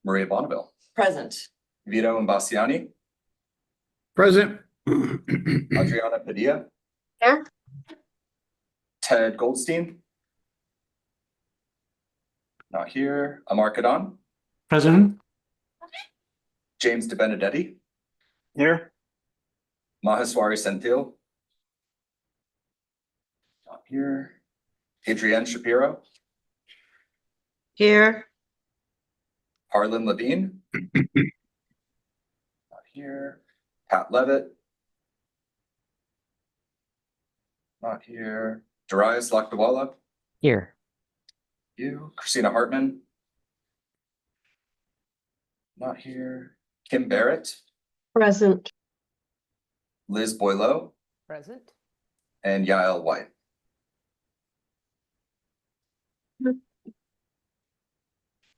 Maria Bonneville. Present. Vito Imbassiani. Present. Adriana Padilla. Here. Ted Goldstein. Not here. Amar Kadan. Present. James De Benedetti. Here. Maheswari Senthil. Not here. Adrienne Shapiro. Here. Harlan Levine. Not here. Pat Levitt. Not here. Darius Lakdawala. Here. You. Christina Hartman. Not here. Kim Barrett. Present. Liz Boileau. Present. And Yael White.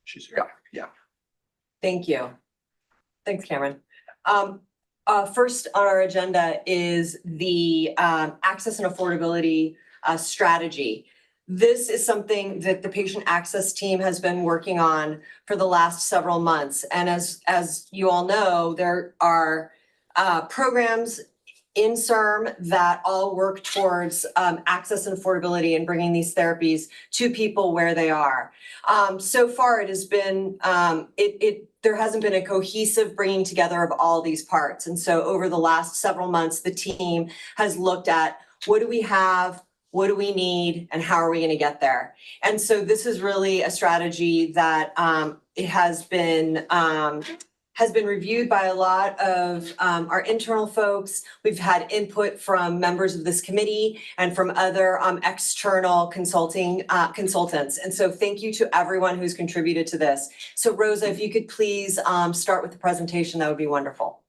She's here. Yeah. Thank you. Thanks, Cameron. First on our agenda is the access and affordability strategy. This is something that the patient access team has been working on for the last several months. And as you all know, there are programs in CIRM that all work towards access and affordability and bringing these therapies to people where they are. So far, it has been, there hasn't been a cohesive bringing together of all these parts. And so over the last several months, the team has looked at what do we have, what do we need, and how are we going to get there? And so this is really a strategy that it has been reviewed by a lot of our internal folks. We've had input from members of this committee and from other external consultants. And so thank you to everyone who's contributed to this. So Rosa, if you could please start with the presentation, that would be wonderful.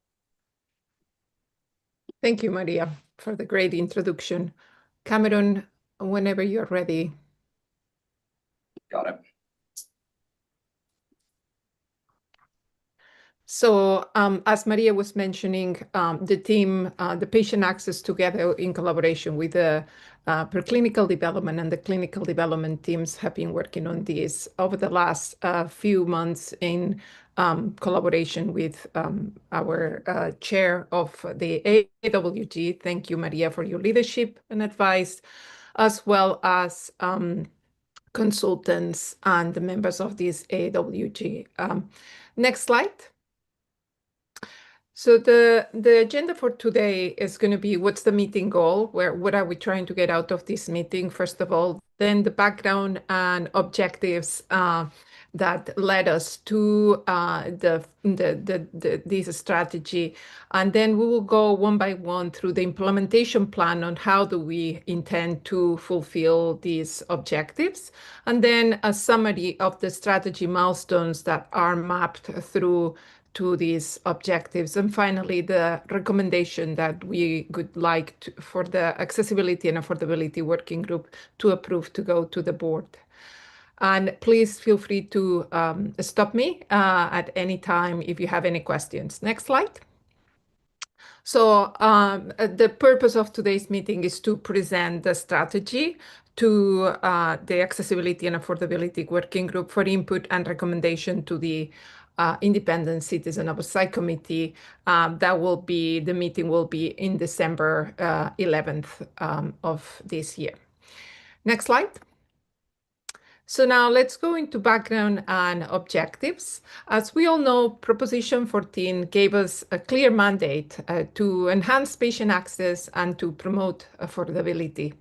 Thank you, Maria, for the great introduction. Cameron, whenever you're ready. Got it. So as Maria was mentioning, the team, the patient access together in collaboration with the preclinical development and the clinical development teams have been working on this over the last few months in collaboration with our chair of the AAWG. Thank you, Maria, for your leadership and advice, as well as consultants and the members of this AAWG. Next slide. So the agenda for today is going to be what's the meeting goal, what are we trying to get out of this meeting, first of all, then the background and objectives that led us to this strategy. And then we will go one by one through the implementation plan on how do we intend to fulfill these objectives. And then a summary of the strategy milestones that are mapped through to these objectives. And finally, the recommendation that we would like for the accessibility and affordability working group to approve to go to the board. And please feel free to stop me at any time if you have any questions. Next slide. So the purpose of today's meeting is to present the strategy to the accessibility and affordability working group for input and recommendation to the Independent Citizen Oversight Committee. The meeting will be in December 11th of this year. Next slide. So now let's go into background and objectives. As we all know, Proposition 14 gave us a clear mandate to enhance patient access and to promote affordability.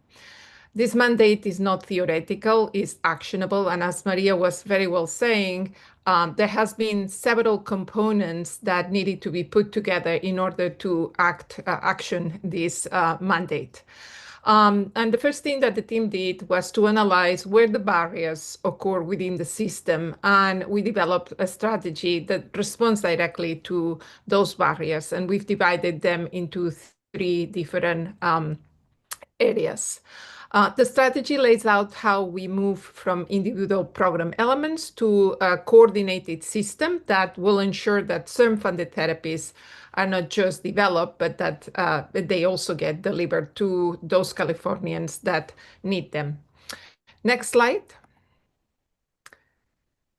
This mandate is not theoretical, it's actionable. And as Maria was very well saying, there has been several components that needed to be put together in order to action this mandate. And the first thing that the team did was to analyze where the barriers occur within the system. And we developed a strategy that responds directly to those barriers. And we've divided them into 3 different areas. The strategy lays out how we move from individual program elements to a coordinated system that will ensure that CIRM-funded therapies are not just developed, but that they also get delivered to those Californians that need them. Next slide.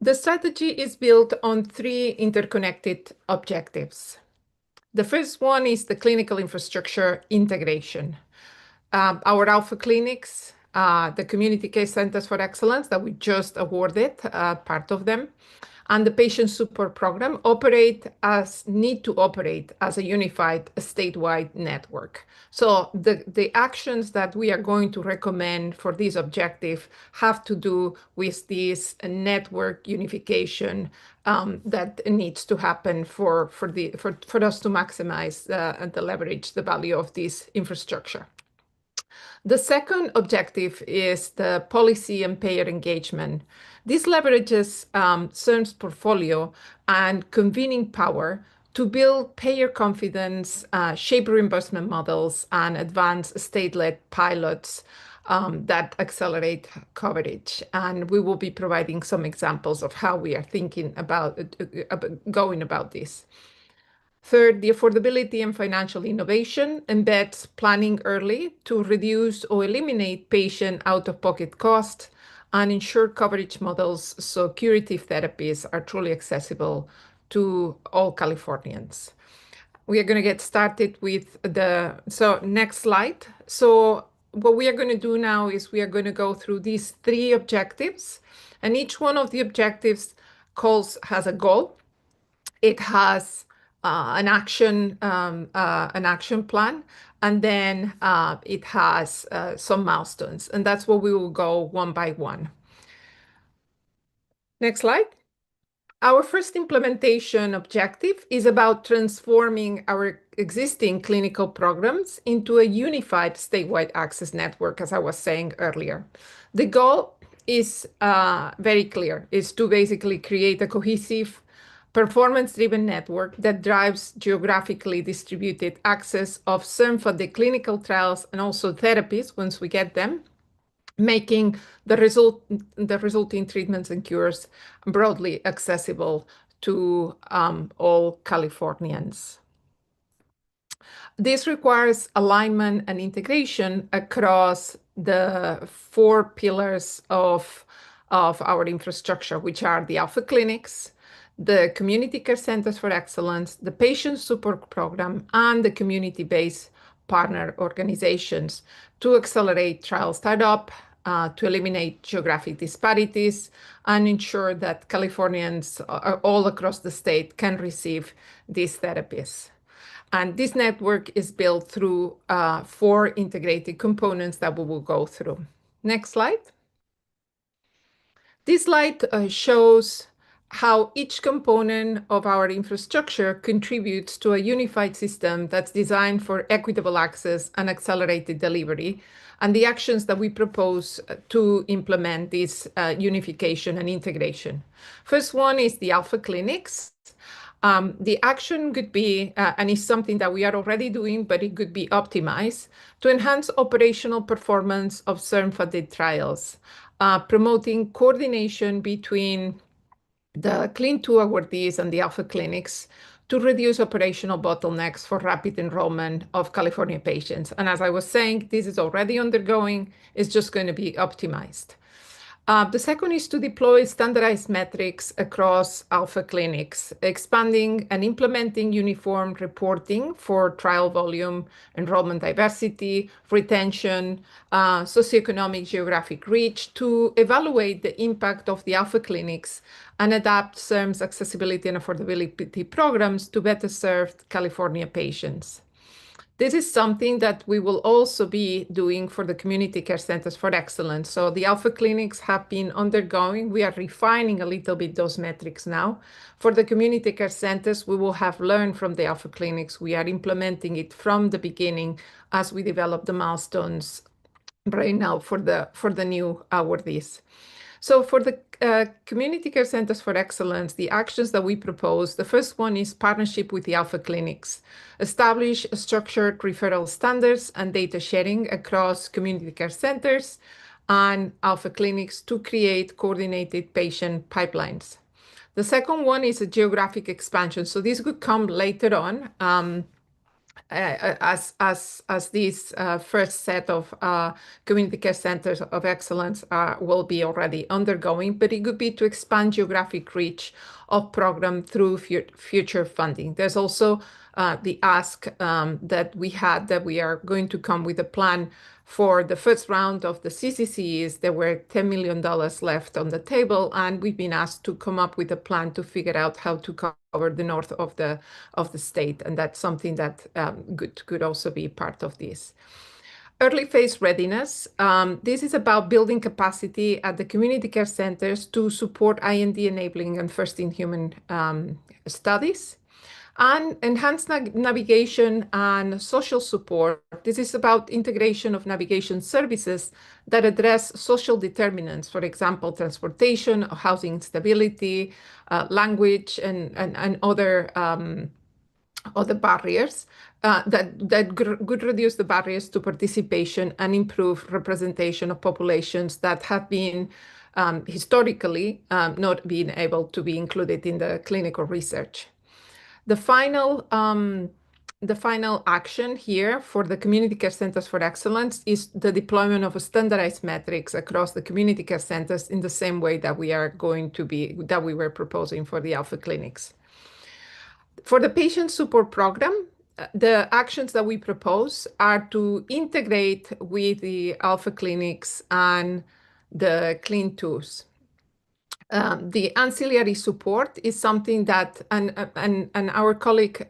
The strategy is built on 3 interconnected objectives. The first one is the clinical infrastructure integration. Our alpha clinics, the community care centers for excellence that we just awarded, part of them, and the patient support program need to operate as a unified statewide network. So the actions that we are going to recommend for this objective have to do with this network unification that needs to happen for us to maximize and leverage the value of this infrastructure. The second objective is the policy and payer engagement. This leverages CIRM's portfolio and convening power to build payer confidence, shape reimbursement models, and advance state-led pilots that accelerate coverage. And we will be providing some examples of how we are thinking about going about this. Third, the affordability and financial innovation embeds planning early to reduce or eliminate patient out-of-pocket costs and ensure coverage models so curative therapies are truly accessible to all Californians. We are going to get started with next slide. So what we are going to do now is we are going to go through these 3 objectives, and each one of the objectives has a goal. It has an action plan, and then it has some milestones, and that's what we will go one by one. Next slide. Our first implementation objective is about transforming our existing clinical programs into a unified statewide access network, as I was saying earlier. The goal is very clear, is to basically create a cohesive, performance-driven network that drives geographically distributed access of CIRM-funded clinical trials and also therapies once we get them, making the resulting treatments and cures broadly accessible to all Californians. This requires alignment and integration across the 4 pillars of our infrastructure, which are the alpha clinics, the community care centers for excellence, the patient support program, and the community-based partner organizations to accelerate trial startup, to eliminate geographic disparities, and ensure that Californians all across the state can receive these therapies. And this network is built through 4 integrated components that we will go through. Next slide. This slide shows how each component of our infrastructure contributes to a unified system that's designed for equitable access and accelerated delivery, and the actions that we propose to implement this unification and integration. First one is the alpha clinics. The action could be, and it's something that we are already doing, but it could be optimized to enhance operational performance of CIRM-funded trials, promoting coordination between the Clean 2 awardees and the alpha clinics to reduce operational bottlenecks for rapid enrollment of California patients. And as I was saying, this is already undergoing, it's just going to be optimized. The second is to deploy standardized metrics across alpha clinics, expanding and implementing uniform reporting for trial volume, enrollment diversity, retention, socioeconomic geographic reach to evaluate the impact of the alpha clinics and adapt CIRM's accessibility and affordability programs to better serve California patients. This is something that we will also be doing for the community care centers for excellence. So the alpha clinics have been undergoing. We are refining a little bit those metrics now. For the community care centers, we will have learned from the alpha clinics. We are implementing it from the beginning as we develop the milestones right now for the new awardees. So for the community care centers for excellence, the actions that we propose, the first one is partnership with the alpha clinics, establish structured referral standards and data sharing across community care centers and alpha clinics to create coordinated patient pipelines. The second one is a geographic expansion. So this could come later on. as this first set of community care centers of excellence will be already undergoing, but it could be to expand geographic reach of program through future funding. There's also the ask that we had that we are going to come with a plan for the first round of the CCCs. There were $10 million left on the table, and we've been asked to come up with a plan to figure out how to cover the north of the state, and that's something that could also be part of this. Early phase readiness. This is about building capacity at the community care centers to support IND enabling and first-in-human studies. And enhanced navigation and social support. This is about integration of navigation services that address social determinants, for example, transportation, housing instability, language, and other barriers that could reduce the barriers to participation and improve representation of populations that have been historically not been able to be included in the clinical research. The final action here for the community care centers for excellence is the deployment of standardized metrics across the community care centers in the same way that we were proposing for the alpha clinics. For the patient support program, the actions that we propose are to integrate with the alpha clinics and the clean tools. The ancillary support is something that, and our colleague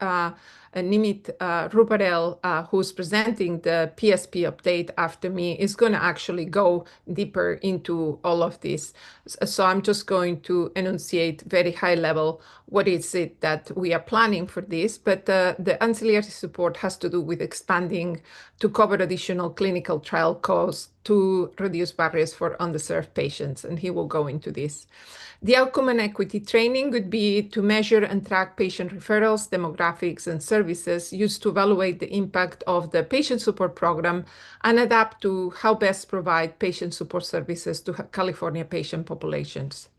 Nimit Ruparel, who's presenting the PSP update after me, is going to actually go deeper into all of this. So I'm just going to enunciate very high level what is it that we are planning for this. But the ancillary support has to do with expanding to cover additional clinical trial costs to reduce barriers for underserved patients, and he will go into this. The outcome and equity training would be to measure and track patient referrals, demographics, and services used to evaluate the impact of the patient support program and adapt to how best provide patient support services to California patient populations.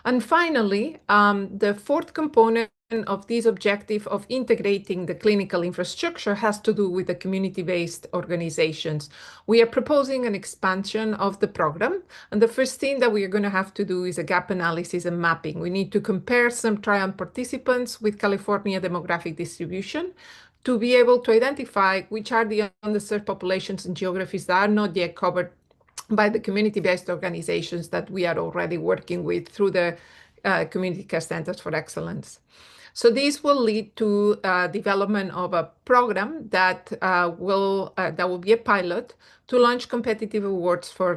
And finally, the fourth component of this objective of integrating the clinical infrastructure has to do with the community-based organizations. We are proposing an expansion of the program, and the first thing that we are going to have to do is a gap analysis and mapping. We need to compare some trial participants with California demographic distribution to be able to identify which are the underserved populations and geographies that are not yet covered by the community-based organizations that we are already working with through the Community Care Centers for Excellence. So this will lead to development of a program that will be a pilot to launch competitive awards for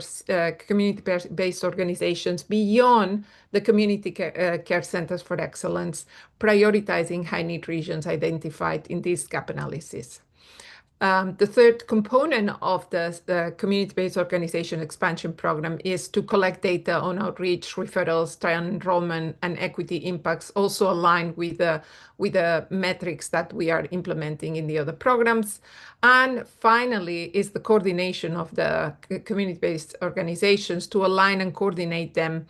community-based organizations beyond the Community Care Centers for Excellence, prioritizing high-need regions identified in this gap analysis. The third component of the community-based organization expansion program is to collect data on outreach, referrals, trial enrollment, and equity impacts, also aligned with the metrics that we are implementing in the other programs. And finally is the coordination of the community-based organizations to align and coordinate them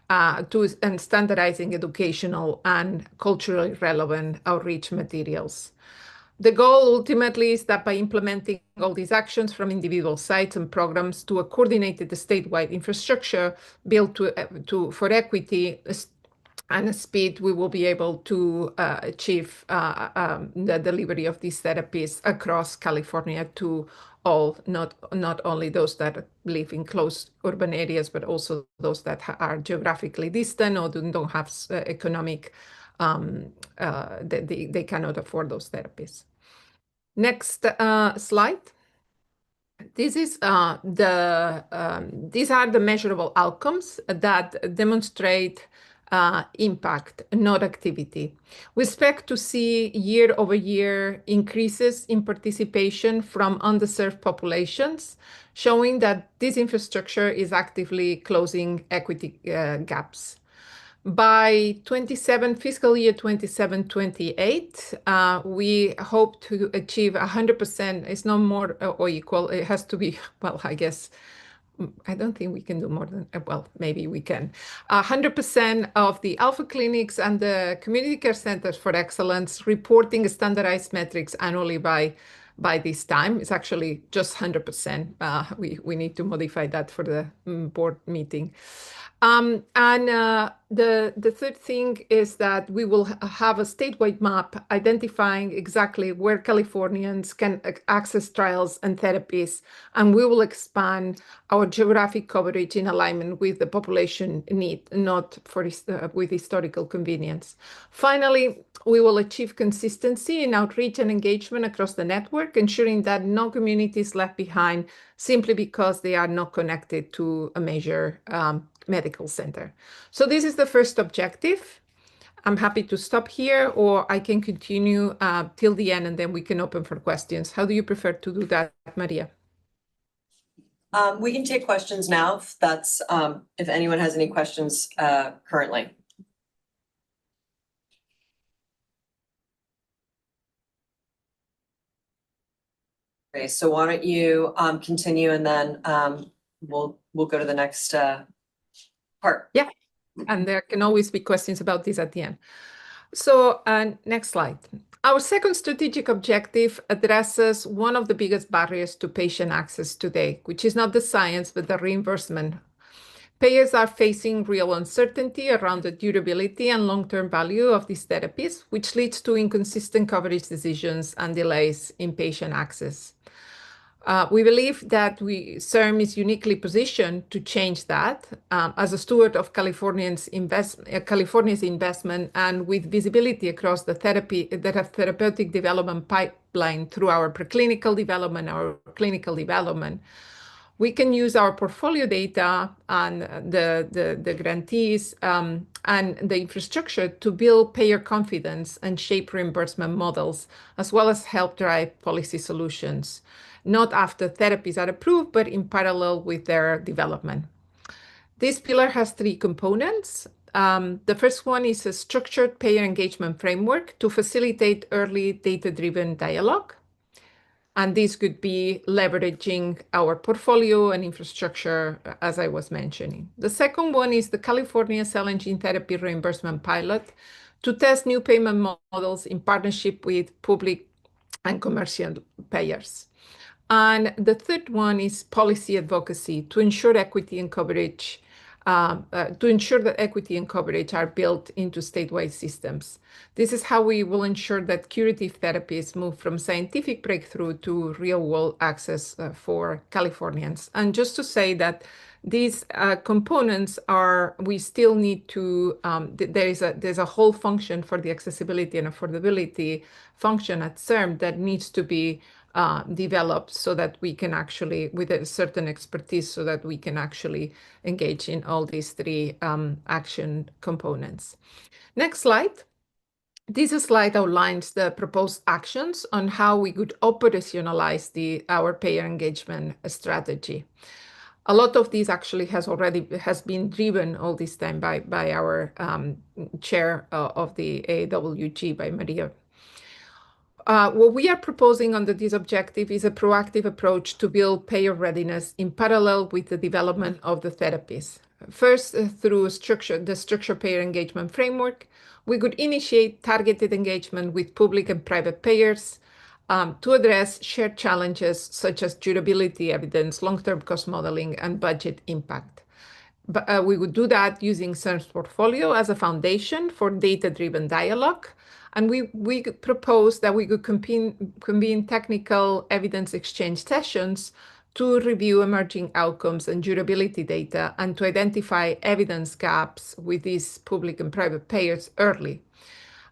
and standardizing educational and culturally relevant outreach materials. The goal ultimately is that by implementing all these actions from individual sites and programs to a coordinated statewide infrastructure built for equity and speed, we will be able to achieve the delivery of these therapies across California to all, not only those that live in close urban areas, but also those that are geographically distant or don't have economic, they cannot afford those therapies. Next slide. These are the measurable outcomes that demonstrate impact, not activity. We expect to see year-over-year increases in participation from underserved populations, showing that this infrastructure is actively closing equity gaps. By fiscal year 27-28, we hope to achieve 100%. It's no more or equal. It has to be, well, I guess, I don't think we can do more than, well, maybe we can. 100% of the Alpha clinics and the community care centers for excellence reporting standardized metrics annually by this time. It's actually just 100%. We need to modify that for the board meeting. The third thing is that we will have a statewide map identifying exactly where Californians can access trials and therapies, and we will expand our geographic coverage in alignment with the population need, not for with historical convenience. Finally, we will achieve consistency in outreach and engagement across the network, ensuring that no community is left behind simply because they are not connected to a major medical center. So this is the first objective. I'm happy to stop here, or I can continue till the end, and then we can open for questions. How do you prefer to do that, Maria? We can take questions now if that's, if anyone has any questions currently. Okay, so why don't you continue, and then we'll go to the next part. Yeah, and there can always be questions about this at the end. So next slide. Our second strategic objective addresses one of the biggest barriers to patient access today, which is not the science, but the reimbursement. Payers are facing real uncertainty around the durability and long-term value of these therapies, which leads to inconsistent coverage decisions and delays in patient access. We believe that CIRM is uniquely positioned to change that as a steward of California's investment, and with visibility across the therapeutic development pipeline through our preclinical development, our clinical development. We can use our portfolio data and the grantees and the infrastructure to build payer confidence and shape reimbursement models, as well as help drive policy solutions, not after therapies are approved, but in parallel with their development. This pillar has three components. The first one is a structured payer engagement framework to facilitate early data-driven dialogue. And this could be leveraging our portfolio and infrastructure, as I was mentioning. The second one is the California Cell and Gene Therapy Reimbursement Pilot to test new payment models in partnership with public and commercial payers. And the third one is policy advocacy to ensure equity and coverage, to ensure that equity and coverage are built into statewide systems. This is how we will ensure that curative therapies move from scientific breakthrough to real-world access for Californians. And just to say that these components are, we still need to, there's a whole function for the accessibility and affordability function at CIRM that needs to be developed so that we can actually, with a certain expertise, so that we can actually engage in all these three action components. Next slide. This slide outlines the proposed actions on how we could operationalize our payer engagement strategy. A lot of this actually has been driven all this time by our chair of the AAWG, by Maria. What we are proposing under this objective is a proactive approach to build payer readiness in parallel with the development of the therapies. First, through the structured payer engagement framework, we could initiate targeted engagement with public and private payers to address shared challenges such as durability evidence, long-term cost modeling, and budget impact. But we would do that using CIRM's portfolio as a foundation for data-driven dialogue. And we propose that we could convene technical evidence exchange sessions to review emerging outcomes and durability data, and to identify evidence gaps with these public and private payers early.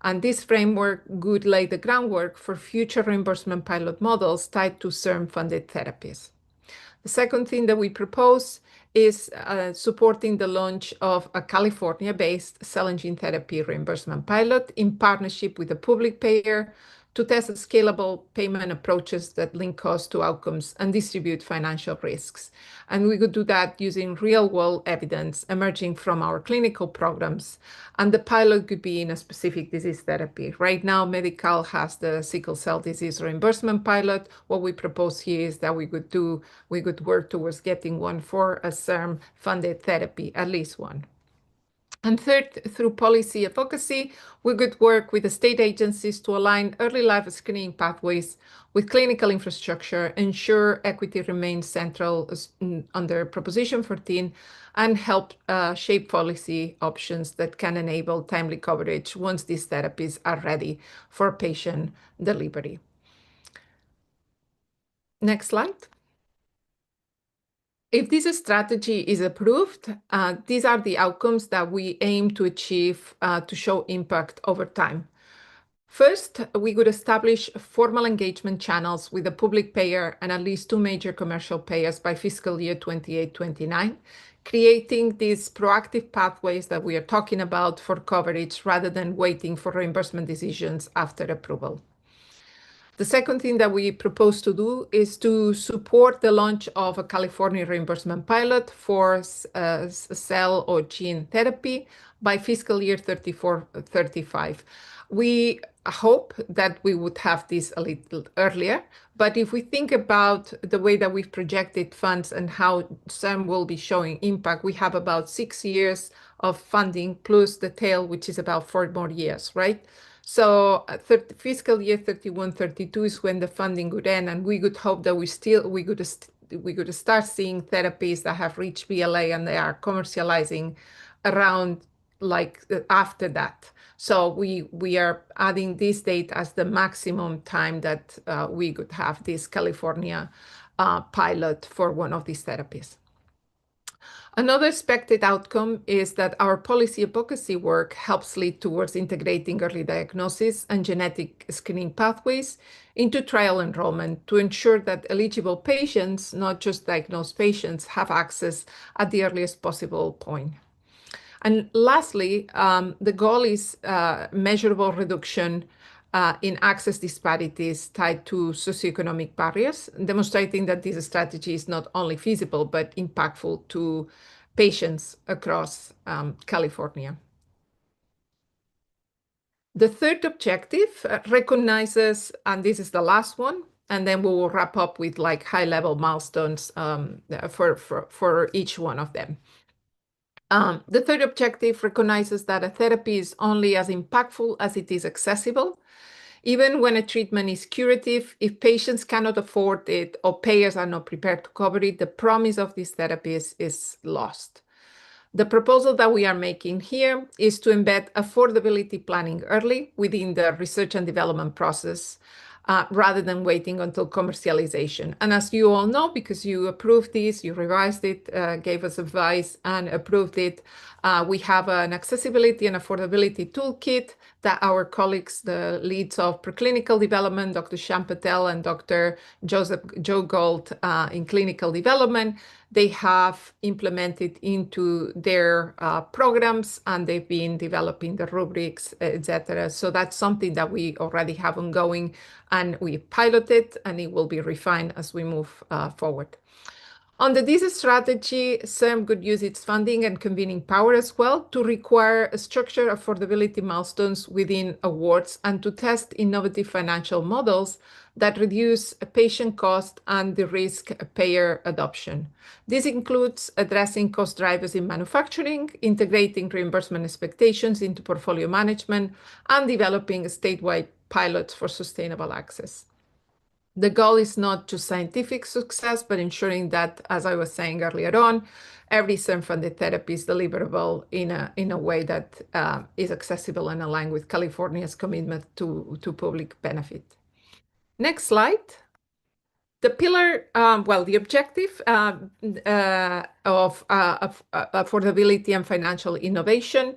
And this framework would lay the groundwork for future reimbursement pilot models tied to CIRM-funded therapies. The second thing that we propose is supporting the launch of a California-based cell and gene therapy reimbursement pilot in partnership with a public payer to test scalable payment approaches that link costs to outcomes and distribute financial risks. And we could do that using real-world evidence emerging from our clinical programs. And the pilot could be in a specific disease therapy. Right now, Medi-Cal has the sickle cell disease reimbursement pilot. What we propose here is that we could work towards getting one for a CIRM-funded therapy, at least one. And third, through policy advocacy, we could work with the state agencies to align early life screening pathways with clinical infrastructure, ensure equity remains central under Proposition 14, and help shape policy options that can enable timely coverage once these therapies are ready for patient delivery. Next slide. If this strategy is approved, these are the outcomes that we aim to achieve to show impact over time. First, we could establish formal engagement channels with the public payer and at least 2 major commercial payers by fiscal year 28-29, creating these proactive pathways that we are talking about for coverage rather than waiting for reimbursement decisions after approval. The second thing that we propose to do is to support the launch of a California reimbursement pilot for cell or gene therapy by fiscal year 34-35. We hope that we would have this a little earlier, but if we think about the way that we've projected funds and how CIRM will be showing impact, we have about 6 years of funding plus the tail, which is about 4 more years, right? So fiscal year 31-32 is when the funding would end, and we could hope that we could start seeing therapies that have reached BLA and they are commercializing around like after that. So we are adding this date as the maximum time that we could have this California pilot for one of these therapies. Another expected outcome is that our policy advocacy work helps lead towards integrating early diagnosis and genetic screening pathways into trial enrollment to ensure that eligible patients, not just diagnosed patients, have access at the earliest possible point. And lastly, the goal is measurable reduction in access disparities tied to socioeconomic barriers, demonstrating that this strategy is not only feasible, but impactful to patients across California. The third objective recognizes, and this is the last one, and then we will wrap up with like high-level milestones for each one of them. The third objective recognizes that a therapy is only as impactful as it is accessible. Even when a treatment is curative, if patients cannot afford it or payers are not prepared to cover it, the promise of these therapies is lost. The proposal that we are making here is to embed affordability planning early within the research and development process, rather than waiting until commercialization. And as you all know, because you approved this, you revised it, gave us advice and approved it, we have an accessibility and affordability toolkit that our colleagues, the leads of preclinical development, Dr. Shyam Patel and Dr. Joe Gold in clinical development, they have implemented into their programs, and they've been developing the rubrics, etc. So that's something that we already have ongoing, and we piloted, and it will be refined as we move forward. Under this strategy, CIRM could use its funding and convening power as well to require structured affordability milestones within awards and to test innovative financial models that reduce patient cost and de-risk payer adoption. This includes addressing cost drivers in manufacturing, integrating reimbursement expectations into portfolio management, and developing statewide pilots for sustainable access. The goal is not just scientific success, but ensuring that, as I was saying earlier on, every CIRM-funded therapy is deliverable in a way that is accessible and aligned with California's commitment to public benefit. Next slide. The pillar, the objective of affordability and financial innovation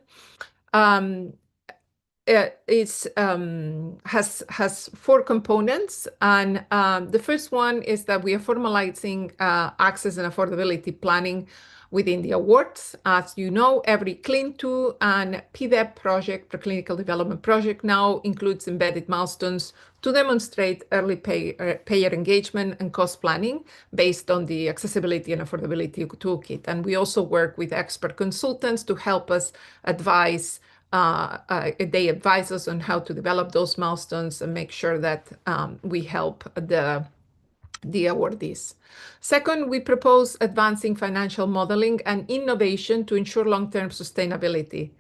has 4 components, and the first one is that we are formalizing access and affordability planning within the awards. As you know, every CLIN2 and PDEP project, preclinical development project, now includes embedded milestones to demonstrate early payer engagement and cost planning based on the accessibility and affordability toolkit. And we also work with expert consultants to help us advise. They advise us on how to develop those milestones and make sure that we help the awardees. Second, we propose advancing financial modeling and innovation to ensure long-term sustainability.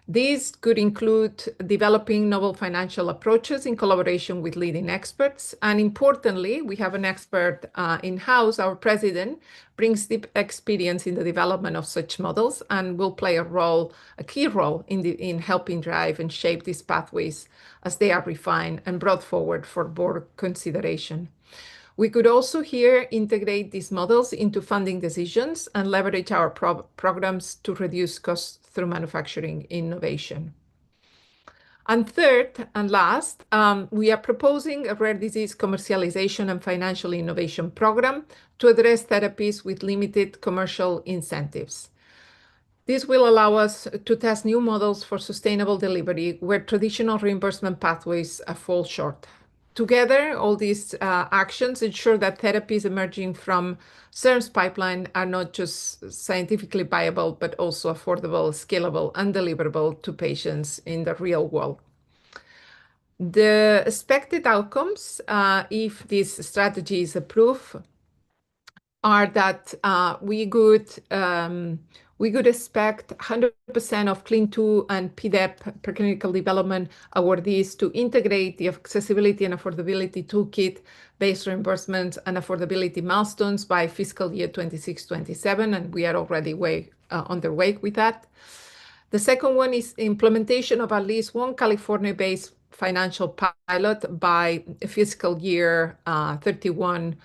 These could include developing novel financial approaches in collaboration with leading experts. And importantly, we have an expert in-house. Our president brings deep experience in the development of such models and will play a key role in helping drive and shape these pathways as they are refined and brought forward for board consideration. We could also here integrate these models into funding decisions and leverage our programs to reduce costs through manufacturing innovation. And third and last, we are proposing a rare disease commercialization and financial innovation program to address therapies with limited commercial incentives. This will allow us to test new models for sustainable delivery where traditional reimbursement pathways fall short. Together, all these actions ensure that therapies emerging from CIRM's pipeline are not just scientifically viable, but also affordable, scalable, and deliverable to patients in the real world. The expected outcomes, if this strategy is approved, are that we could expect 100% of CLIN2 and PDEP preclinical development awardees to integrate the accessibility and affordability toolkit-based reimbursement and affordability milestones by fiscal year 26-27, and we are already underway with that. The second one is implementation of at least one California-based financial pilot by fiscal year 31-32.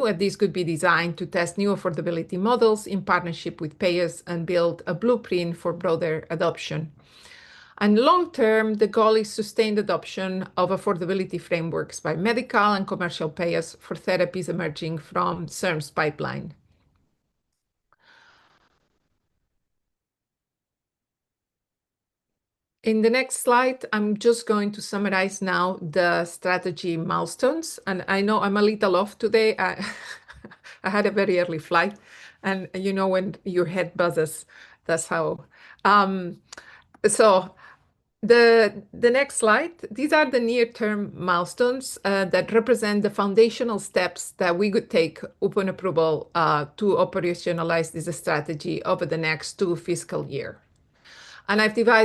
And this could be designed to test new affordability models in partnership with payers and build a blueprint for broader adoption. And long-term, the goal is sustained adoption of affordability frameworks by medical and commercial payers for therapies emerging from CIRM's pipeline. In the next slide, I'm just going to summarize now the strategy milestones. And I know I'm a little off today. I had a very early flight. And you know, when your head buzzes, that's how. So the next slide, these are the near-term milestones that represent the foundational steps that we could take upon approval to operationalize this strategy over the next 2 fiscal years. And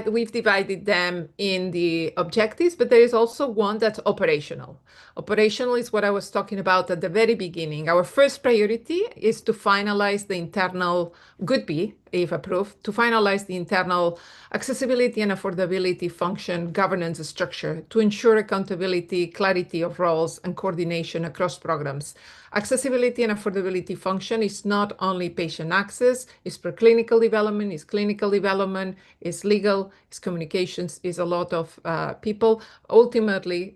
we've divided them in the objectives, but there is also one that's operational. Operational is what I was talking about at the very beginning. Our first priority is to finalize the internal, could be, if approved, to finalize the internal accessibility and affordability function governance structure to ensure accountability, clarity of roles, and coordination across programs. Accessibility and affordability function is not only patient access, it's preclinical development, it's clinical development, it's legal, it's communications, it's a lot of people, ultimately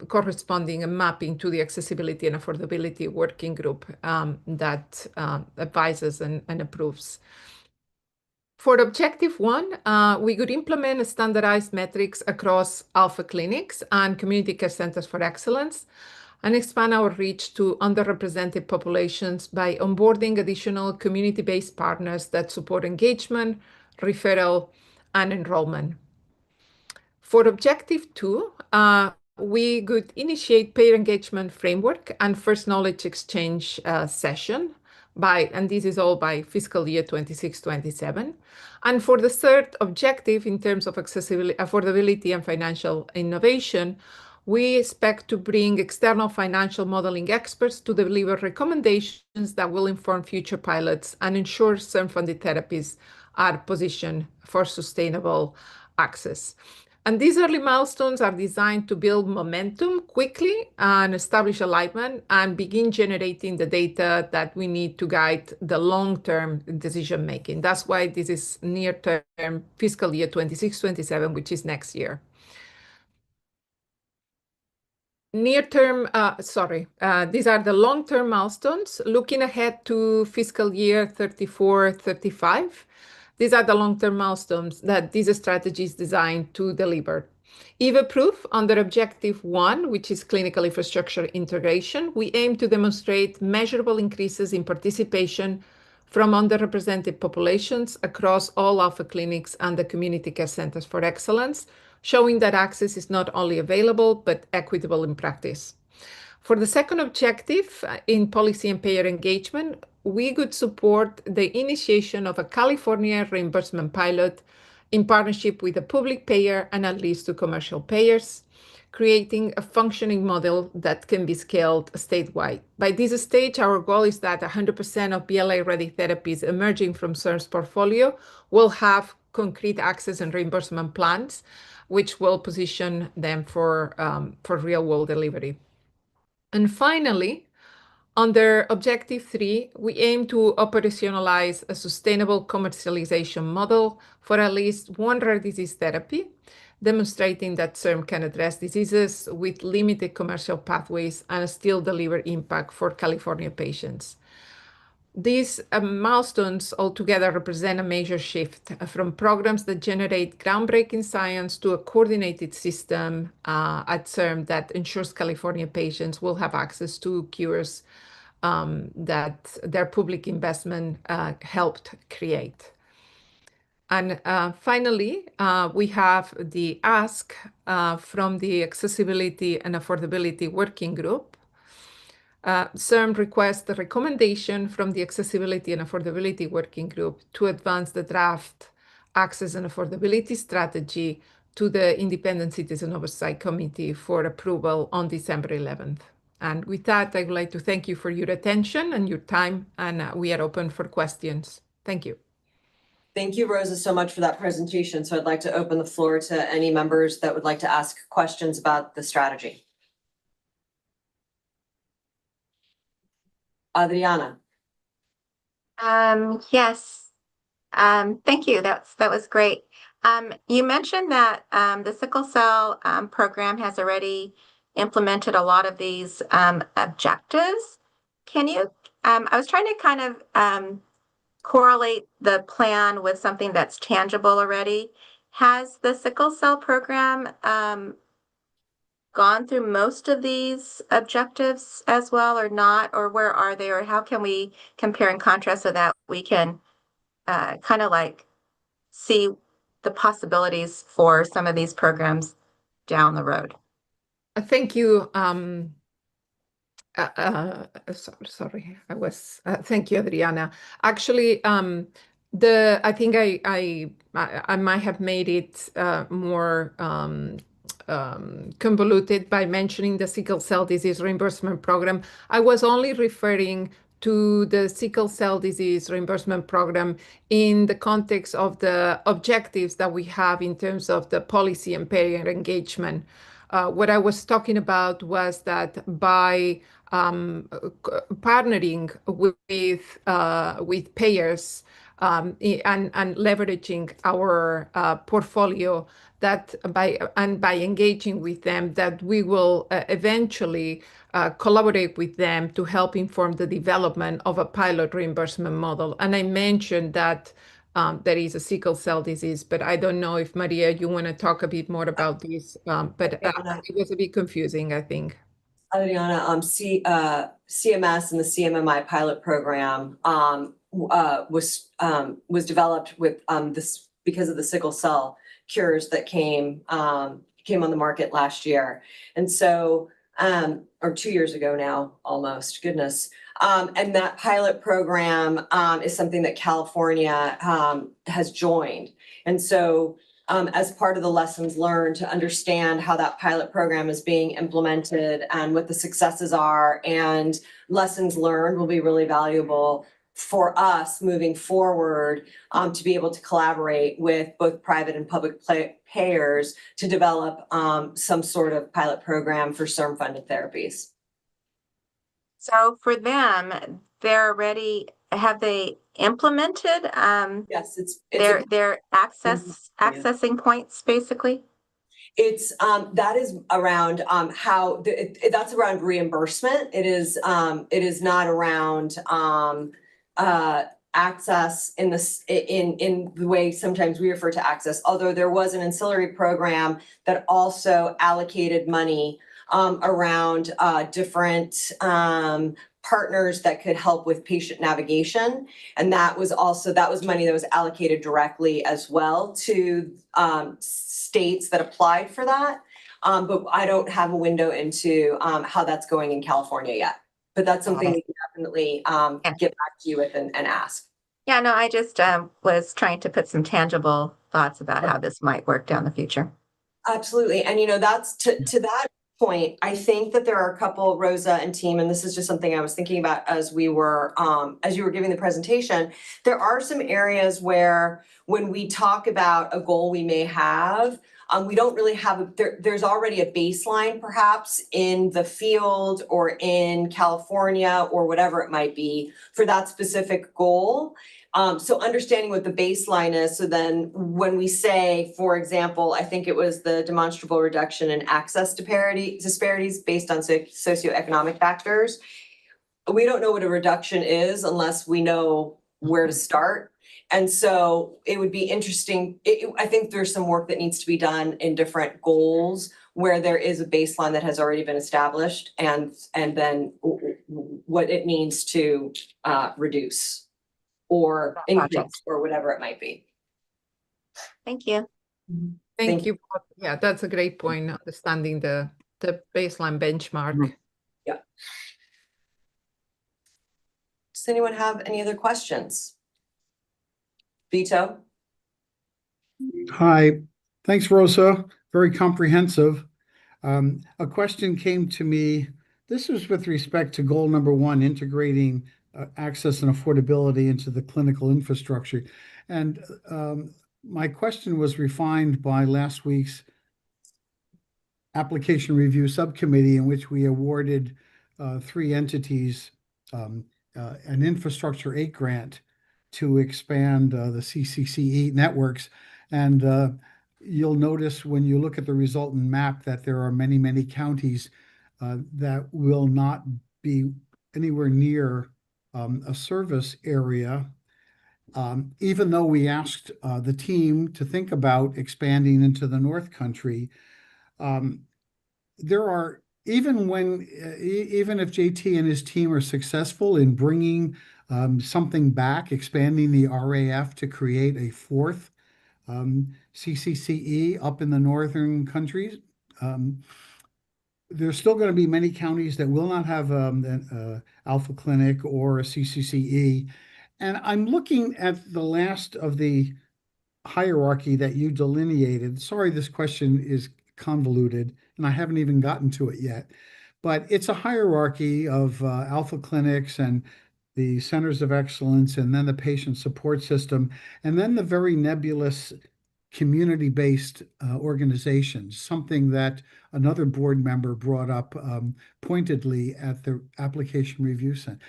corresponding and mapping to the accessibility and affordability working group that advises and approves. For objective 1, we could implement standardized metrics across alpha clinics and community care centers for excellence and expand our reach to underrepresented populations by onboarding additional community-based partners that support engagement, referral, and enrollment. For objective 2, we could initiate payer engagement framework and first knowledge exchange session and this is all by fiscal year 26-27. And for the third objective, in terms of accessibility, affordability, and financial innovation, we expect to bring external financial modeling experts to deliver recommendations that will inform future pilots and ensure CIRM-funded therapies are positioned for sustainable access. And these early milestones are designed to build momentum quickly and establish alignment and begin generating the data that we need to guide the long-term decision-making. That's why this is near-term fiscal year 26-27, which is next year. Near-term, these are the long-term milestones. Looking ahead to fiscal year 34-35, these are the long-term milestones that this strategy is designed to deliver. If approved under Objective 1, which is clinical infrastructure integration, we aim to demonstrate measurable increases in participation from underrepresented populations across all alpha clinics and the community care centers for excellence, showing that access is not only available, but equitable in practice. For the second objective, in policy and payer engagement, we could support the initiation of a California reimbursement pilot in partnership with a public payer and at least two commercial payers, creating a functioning model that can be scaled statewide. By this stage, our goal is that 100% of BLA-ready therapies emerging from CIRM's portfolio will have concrete access and reimbursement plans, which will position them for real-world delivery. And finally, under Objective 3, we aim to operationalize a sustainable commercialization model for at least one rare disease therapy, demonstrating that CIRM can address diseases with limited commercial pathways and still deliver impact for California patients. These milestones altogether represent a major shift from programs that generate groundbreaking science to a coordinated system at CIRM that ensures California patients will have access to cures that their public investment helped create. And finally, we have the ask from the Accessibility and Affordability Working Group. CIRM requests a recommendation from the Accessibility and Affordability Working Group to advance the draft access and affordability strategy to the Independent Citizen Oversight Committee for approval on December 11th. And with that, I would like to thank you for your attention and your time, and we are open for questions. Thank you. Thank you, Rosa, so much for that presentation. So I'd like to open the floor to any members that would like to ask questions about the strategy. Adriana. Yes. Thank you. That was great. You mentioned that the sickle cell program has already implemented a lot of these objectives. Can you, I was trying to kind of correlate the plan with something that's tangible already. Has the sickle cell program gone through most of these objectives as well or not, or where are they, or how can we compare and contrast so that we can kind of like see the possibilities for some of these programs down the road? Thank you. Thank you, Adriana. Actually, I think I might have made it more convoluted by mentioning the sickle cell disease reimbursement program. I was only referring to the sickle cell disease reimbursement program in the context of the objectives that we have in terms of the policy and payer engagement. What I was talking about was that by partnering with payers and leveraging our portfolio, that by engaging with them, that we will eventually collaborate with them to help inform the development of a pilot reimbursement model. And I mentioned that there is a sickle cell disease, but I don't know if Maria, you want to talk a bit more about this, but it was a bit confusing, I think. Adriana, CMS and the CMMI pilot program was developed with this because of the sickle cell cures that came on the market last year, and so or 2 years ago now, almost. Goodness. And that pilot program is something that California has joined, and so as part of the lessons learned, to understand how that pilot program is being implemented and what the successes are and lessons learned will be really valuable for us moving forward, to be able to collaborate with both private and public payers to develop some sort of pilot program for CIRM-funded therapies. So for them, have they implemented Yes, their accessing points, basically? It's, that is around, that's around reimbursement. It is not around, access in in the way sometimes we refer to access, although there was an ancillary program that also allocated money, around, different, partners that could help with patient navigation. And that was money that was allocated directly as well to, states that applied for that. But I don't have a window into, how that's going in California yet. But that's something we can definitely, get back to you with and ask. Yeah, no, I just was trying to put some tangible thoughts about how this might work down the future. Absolutely. And that's to that point, I think that there are a couple, Rosa and team, and this is just something I was thinking about as we were, as you were giving the presentation, there are some areas where when we talk about a goal we may have, we don't really have, there's already a baseline perhaps in the field or in California or whatever it might be for that specific goal. So understanding what the baseline is, so then when we say, for example, I think it was the demonstrable reduction in access disparities based on socioeconomic factors, we don't know what a reduction is unless we know where to start. And so it would be interesting. I think there's some work that needs to be done in different goals where there is a baseline that has already been established, and then what it means to reduce or increase or whatever it might be. Thank you. Thank you. Yeah, that's a great point, understanding the baseline benchmark. Yeah. Does anyone have any other questions? Vito? Hi, thanks, Rosa. Very comprehensive. A question came to me. This was with respect to goal number 1, integrating access and affordability into the clinical infrastructure. And my question was refined by last week's application review subcommittee, in which we awarded 3 entities an Infrastructure 8 grant to expand the CCCE networks. And you'll notice when you look at the resultant map that there are many, many counties that will not be anywhere near a service area, even though we asked the team to think about expanding into the North Country. There are, even if JT and his team are successful in bringing something back, expanding the RAF to create a 4th CCCE up in the northern countries, there's still going to be many counties that will not have an Alpha Clinic or a CCCE. And I'm looking at the last of the hierarchy that you delineated. Sorry, this question is convoluted, and I haven't even gotten to it yet. But it's a hierarchy of Alpha Clinics and the Centers of Excellence, and then the patient support system, and then the very nebulous community-based organizations, something that another board member brought up pointedly at the application review center.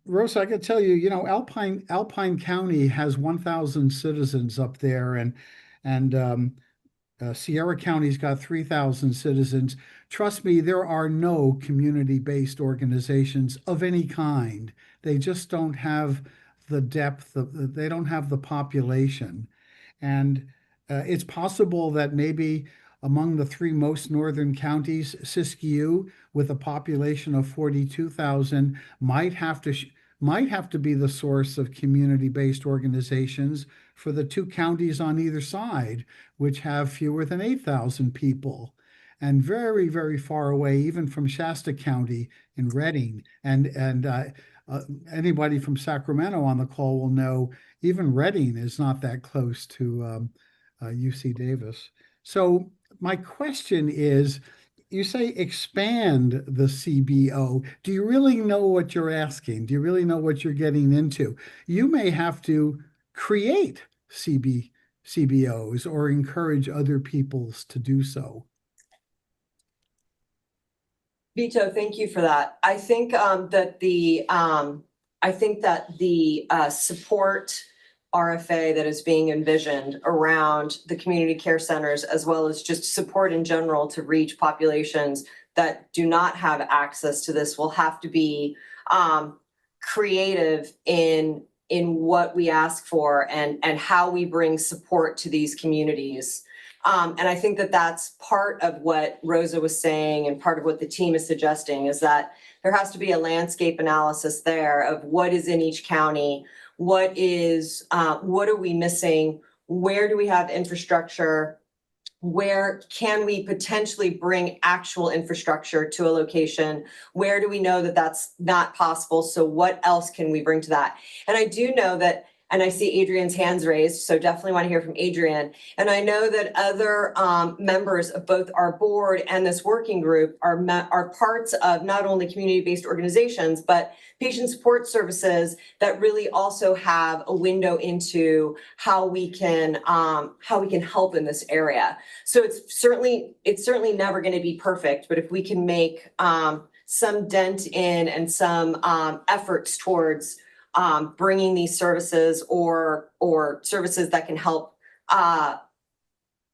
Rosa, I could tell you, Alpine County has 1,000 citizens up there, and Sierra County's got 3,000 citizens. Trust me, there are no community-based organizations of any kind. They just don't have the depth, they don't have the population. And it's possible that maybe among the 3 most northern counties, Siskiyou, with a population of 42,000, might have to be the source of community-based organizations for the 2 counties on either side, which have fewer than 8,000 people, and very, very far away, even from Shasta County in Redding. And anybody from Sacramento on the call will know even Redding is not that close to UC Davis. So my question is, you say expand the CBO. Do you really know what you're asking? Do you really know what you're getting into? You may have to create CBOs or encourage other peoples to do so. Vito, thank you for that. I think that the support RFA that is being envisioned around the community care centers, as well as just support in general to reach populations that do not have access to this, will have to be creative in what we ask for and how we bring support to these communities. And I think that that's part of what Rosa was saying, and part of what the team is suggesting, is that there has to be a landscape analysis there of what is in each county, what are we missing, where do we have infrastructure, where can we potentially bring actual infrastructure to a location, where do we know that that's not possible, so what else can we bring to that? And I do know that, and I see Adrian's hands raised, so definitely want to hear from Adrian. And I know that other members of both our board and this working group are parts of not only community-based organizations, but patient support services that really also have a window into how we can help in this area. So it's certainly never going to be perfect, but if we can make some dent in and some efforts towards bringing these services or services that can help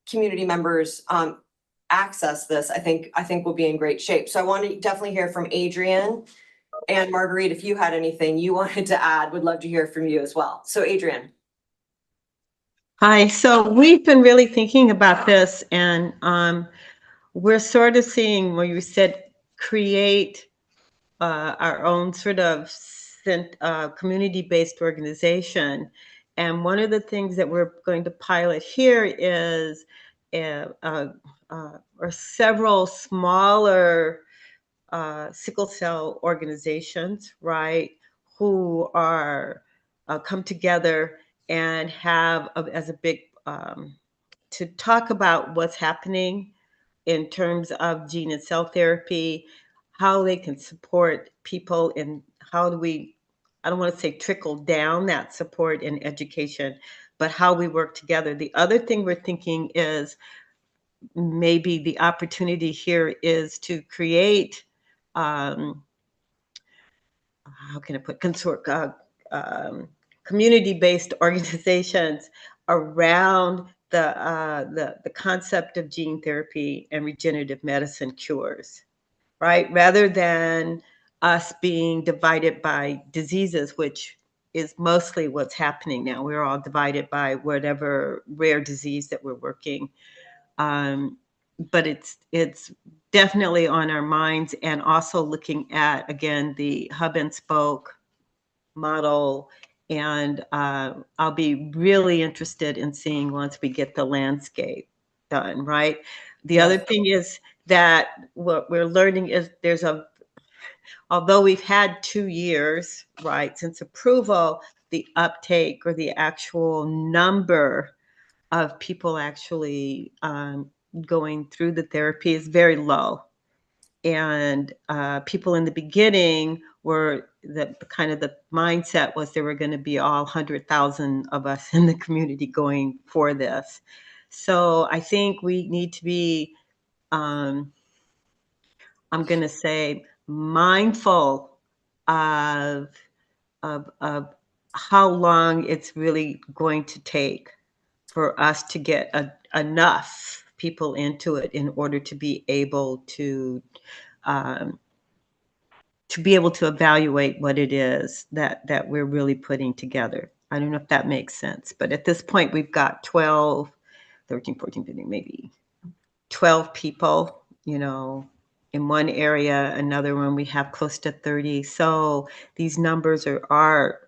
community members access this, I think we'll be in great shape. So I want to definitely hear from Adrian, and Marguerite, if you had anything you wanted to add, would love to hear from you as well. So Adrian. Hi, so we've been really thinking about this, and we're sort of seeing where you said create our own sort of community-based organization. And one of the things that we're going to pilot here is or several smaller sickle cell organizations, right, who are come together and have as a big to talk about what's happening in terms of gene and cell therapy, how they can support people, and how do we, I don't want to say trickle down that support in education, but how we work together. The other thing we're thinking is maybe the opportunity here is to create, how can I put, community-based organizations around the concept of gene therapy and regenerative medicine cures, right? Rather than us being divided by diseases, which is mostly what's happening now. We're all divided by whatever rare disease that we're working. But it's definitely on our minds, and also looking at, again, the hub and spoke model. And I'll be really interested in seeing once we get the landscape done, right? The other thing is that what we're learning is although we've had 2 years, right, since approval, the uptake or the actual number of people actually going through the therapy is very low. And people in the beginning were the mindset was there were going to be all 100,000 of us in the community going for this. So I think we need to be, I'm going to say, mindful of how long it's really going to take for us to get enough people into it in order to be able to evaluate what it is that we're really putting together. I don't know if that makes sense, but at this point we've got 12, 13, 14, 15, maybe 12 people, in one area. Another one we have close to 30. So these numbers are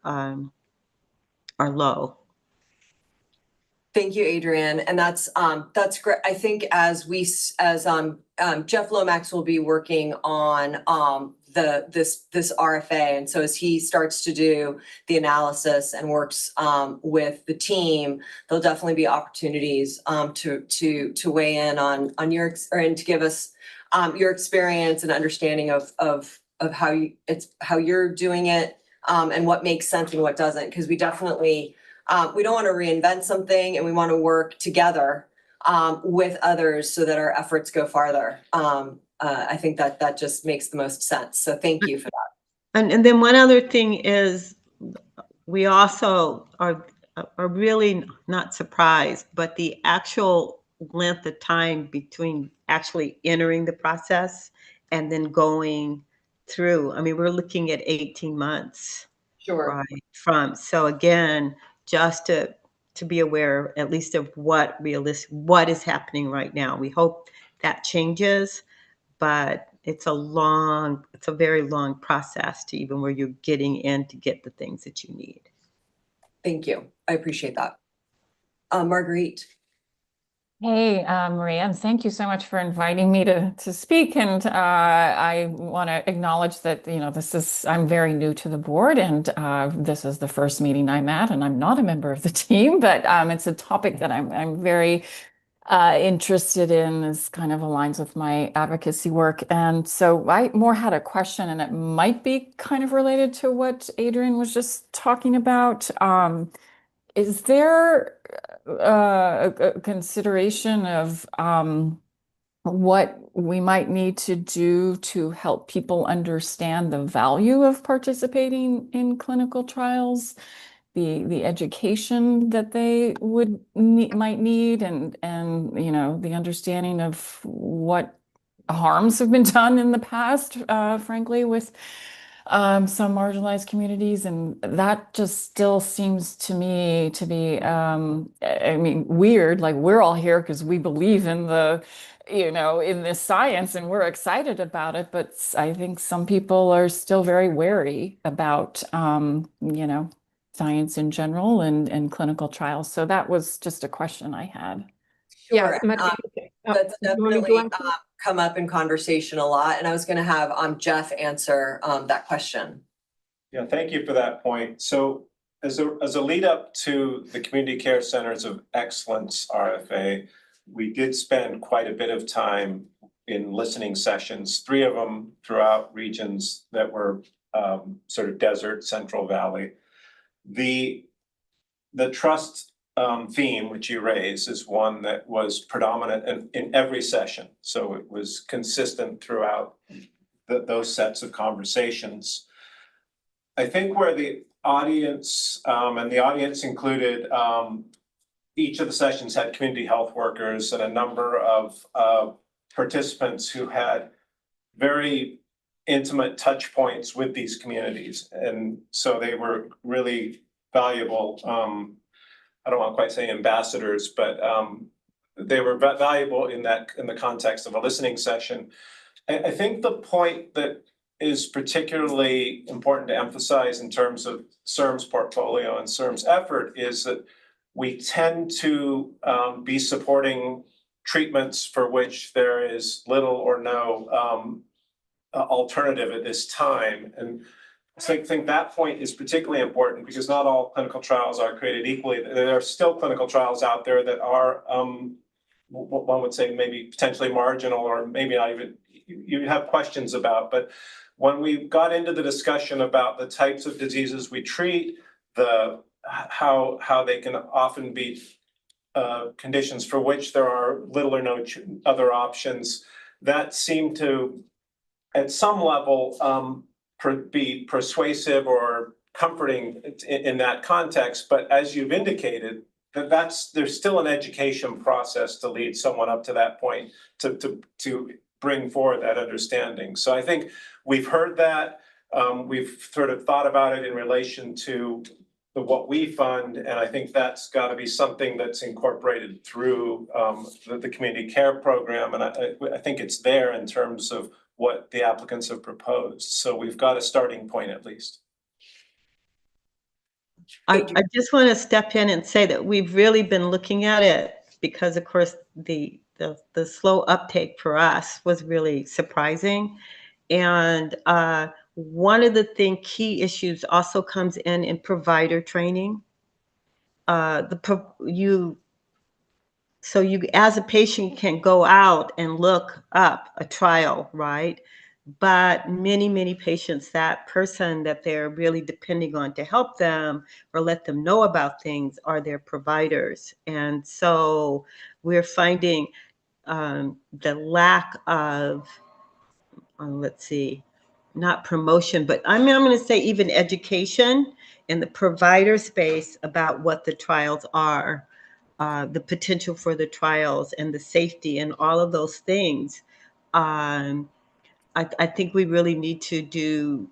low. Thank you, Adrian. And that's great. I think as Jeff Lomax will be working on this RFA, and so as he starts to do the analysis and works with the team, there'll definitely be opportunities to weigh in on your and to give us your experience and understanding of how you're doing it, and what makes sense and what doesn't, because we definitely we don't want to reinvent something, and we want to work together with others so that our efforts go farther. I think that just makes the most sense. So thank you for that. And then one other thing is we also are are really not surprised, but the actual length of time between actually entering the process and then going through, I mean, we're looking at 18 months, Sure. right? So again, just to be aware at least of what is happening right now. We hope that changes, but it's a very long process to even where you're getting in to get the things that you need. Thank you. I appreciate that. Marguerite. Hey, Maria, and thank you so much for inviting me to speak. And I want to acknowledge that, I'm very new to the board, and this is the first meeting I'm at, and I'm not a member of the team, but it's a topic that I'm very interested in. This kind of aligns with my advocacy work. And so I more had a question, and it might be kind of related to what Adrian was just talking about. Is there a consideration of what we might need to do to help people understand the value of participating in clinical trials, the education that they might need, and the understanding of what harms have been done in the past, frankly, with some marginalized communities, and that just still seems to me to be, I mean, weird. Like, we're all here because we believe in in this science, and we're excited about it. But I think some people are still very wary about, science in general and clinical trials. So that was just a question I had. Sure. Maria, That's you want me to definitely answer? come up in conversation a lot. And I was going to have Jeff answer that question. Yeah, thank you for that point. So as a lead up to the Community Care Centers of Excellence RFA, we did spend quite a bit of time in listening sessions, 3 of them throughout regions that were sort of desert, Central Valley. The trust theme, which you raised, is one that was predominant in every session. So it was consistent throughout those sets of conversations. I think where the audience, and the audience included, each of the sessions had community health workers and a number of participants who had very intimate touch points with these communities. And so they were really valuable. I don't want to quite say ambassadors, but they were valuable in the context of a listening session. I think the point that is particularly important to emphasize in terms of CIRM's portfolio and CIRM's effort is that we tend to be supporting treatments for which there is little or no alternative at this time. And so I think that point is particularly important because not all clinical trials are created equally. There are still clinical trials out there that are, one would say, maybe potentially marginal, or maybe not even, you have questions about. But when we got into the discussion about the types of diseases we treat, how they can often be conditions for which there are little or no other options, that seemed to, at some level, be persuasive or comforting in that context. But as you've indicated, there's still an education process to lead someone up to that point to bring forward that understanding. So I think we've heard that. We've sort of thought about it in relation to what we fund, and I think that's got to be something that's incorporated through the community care program. And I think it's there in terms of what the applicants have proposed. So we've got a starting point at least. I just want to step in and say that we've really been looking at it because, of course, the slow uptake for us was really surprising. And one of the key issues also comes in provider training. So you, as a patient, can go out and look up a trial, right? But many patients, that person that they're really depending on to help them or let them know about things are their providers. And so we're finding the lack of, let's see, not promotion, but I'm going to say even education in the provider space about what the trials are, the potential for the trials and the safety and all of those things. I think we really need to do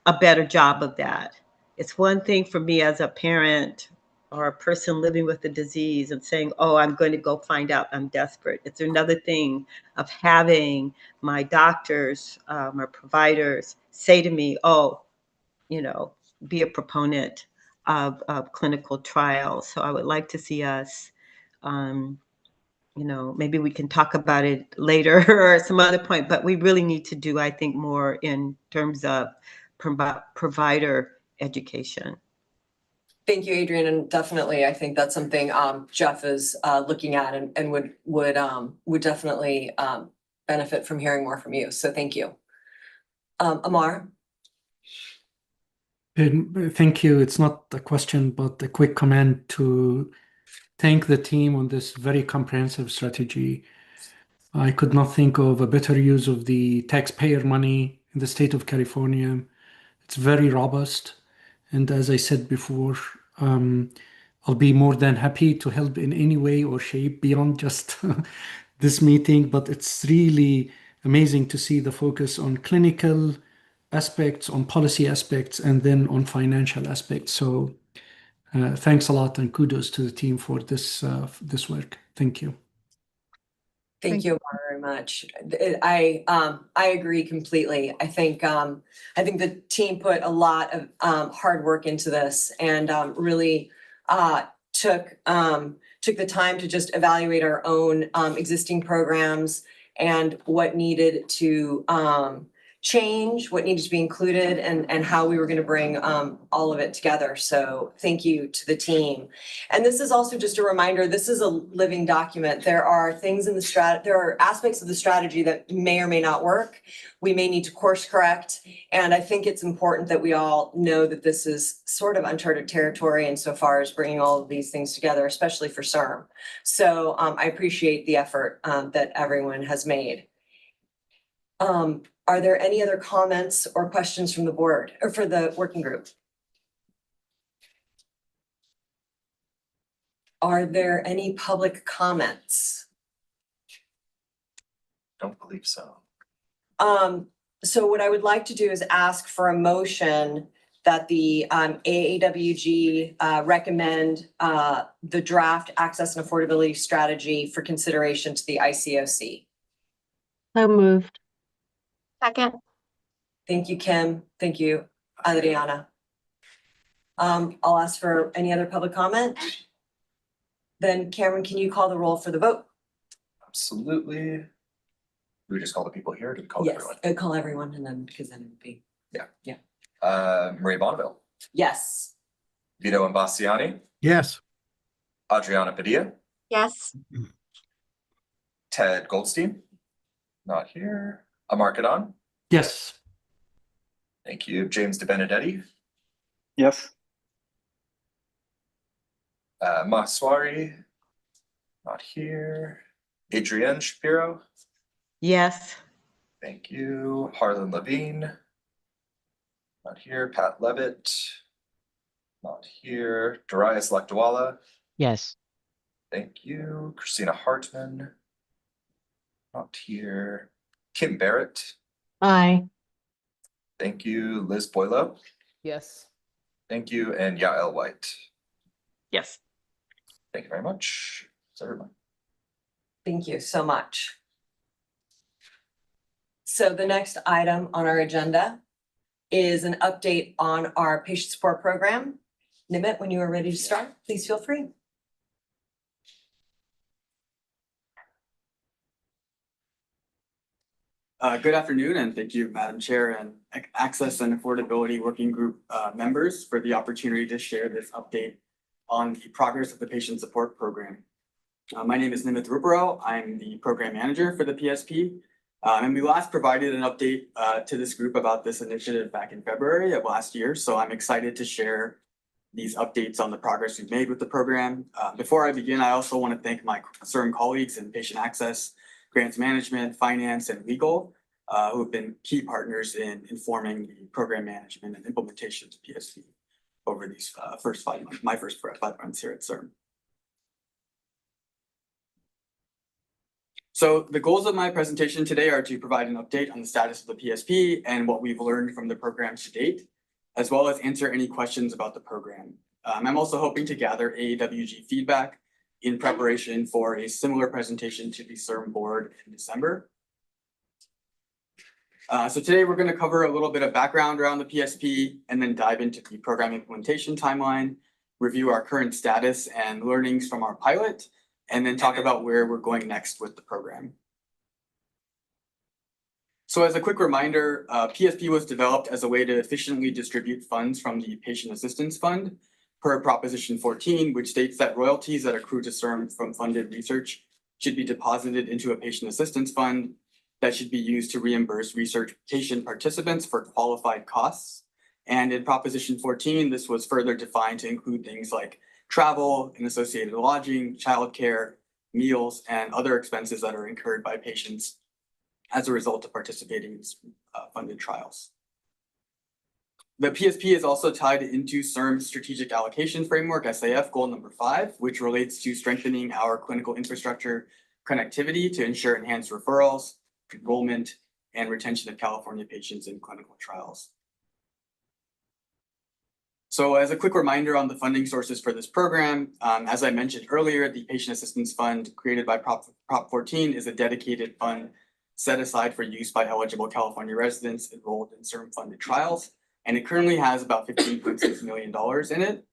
a better job of that. It's one thing for me as a parent or a person living with the disease and saying, oh, I'm going to go find out, I'm desperate. It's another thing of having my doctors or providers say to me, oh, you know, be a proponent of clinical trials. So I would like to see us, you know, maybe we can talk about it later or some other point, but we really need to do, I think, more in terms of provider education. Thank you, Adrian, and definitely, I think that's something Jeff is looking at and would definitely benefit from hearing more from you. So thank you. Amar? Thank you. It's not a question, but a quick comment to thank the team on this very comprehensive strategy. I could not think of a better use of the taxpayer money in the state of California. It's very robust. And as I said before, I'll be more than happy to help in any way or shape beyond just this meeting. But it's really amazing to see the focus on clinical aspects, on policy aspects, and then on financial aspects. So thanks a lot and kudos to the team for this work. Thank you. Thank you very much. I agree completely. I think the team put a lot of hard work into this and really took the time to just evaluate our own existing programs and what needed to change, what needed to be included, and how we were going to bring all of it together. So thank you to the team. And this is also just a reminder, this is a living document. There are things in the there are aspects of the strategy that may or may not work. We may need to course correct. And I think it's important that we all know that this is sort of uncharted territory insofar as bringing all of these things together, especially for CIRM. So I appreciate the effort that everyone has made. Are there any other comments or questions from the board or for the working group? Are there any public comments? Don't believe so. So what I would like to do is ask for a motion that the AAWG recommend the draft access and affordability strategy for consideration to the ICOC. So moved. Second. Thank you, Kim. Thank you, Adriana. I'll ask for any other public comment. Then Cameron, can you call the roll for the vote? Absolutely. Do we just call the people here or do we call Yes, everyone? call everyone and then because then it would be. Marie Bonneville, Yes. Vito Imbastiani, Yes. Adriana Padilla, Yes. Ted Goldstein, not here. Amar Kadon, Yes. thank you. James DeBenedetti, Yes. Mahswari, not here. Adrienne Shapiro, Yes. thank you. Harlan Levine, not here. Pat Levitt, not here. Darius Lakdawala, Yes. thank you. Christina Hartman, not here. Kim Barrett, Aye. thank you. Liz Boylo, Yes. thank you. And Yael White. Yes. Thank you very much. That's everyone. Thank you so much. So the next item on our agenda is an update on our patient support program. Nimit, when you are ready to start, please feel free. Good afternoon, and thank you, Madam Chair and Access and Affordability Working Group members for the opportunity to share this update on the progress of the patient support program. My name is Nimit Ruparo. I'm the program manager for the PSP. And we last provided an update to this group about this initiative back in February of last year. So I'm excited to share these updates on the progress we've made with the program. Before I begin, I also want to thank my CIRM colleagues in patient access, grants management, finance, and legal who have been key partners in informing the program management and implementation of PSP over these first 5 months, my first 5 months here at CIRM. So the goals of my presentation today are to provide an update on the status of the PSP and what we've learned from the program to date, as well as answer any questions about the program. I'm also hoping to gather AAWG feedback in preparation for a similar presentation to the CIRM board in December. So today we're going to cover a little bit of background around the PSP and then dive into the program implementation timeline, review our current status and learnings from our pilot, and then talk about where we're going next with the program. So as a quick reminder, PSP was developed as a way to efficiently distribute funds from the Patient Assistance Fund per Proposition 14, which states that royalties that accrue to CIRM from funded research should be deposited into a patient assistance fund that should be used to reimburse research patient participants for qualified costs. And in Proposition 14, this was further defined to include things like travel and associated lodging, childcare, meals, and other expenses that are incurred by patients as a result of participating in funded trials. The PSP is also tied into CIRM's Strategic Allocation Framework, SAF, goal number 5, which relates to strengthening our clinical infrastructure connectivity to ensure enhanced referrals, enrollment, and retention of California patients in clinical trials. So as a quick reminder on the funding sources for this program, as I mentioned earlier, the Patient Assistance Fund created by Prop 14 is a dedicated fund set aside for use by eligible California residents enrolled in CIRM funded trials, and it currently has about $15.6 million in it.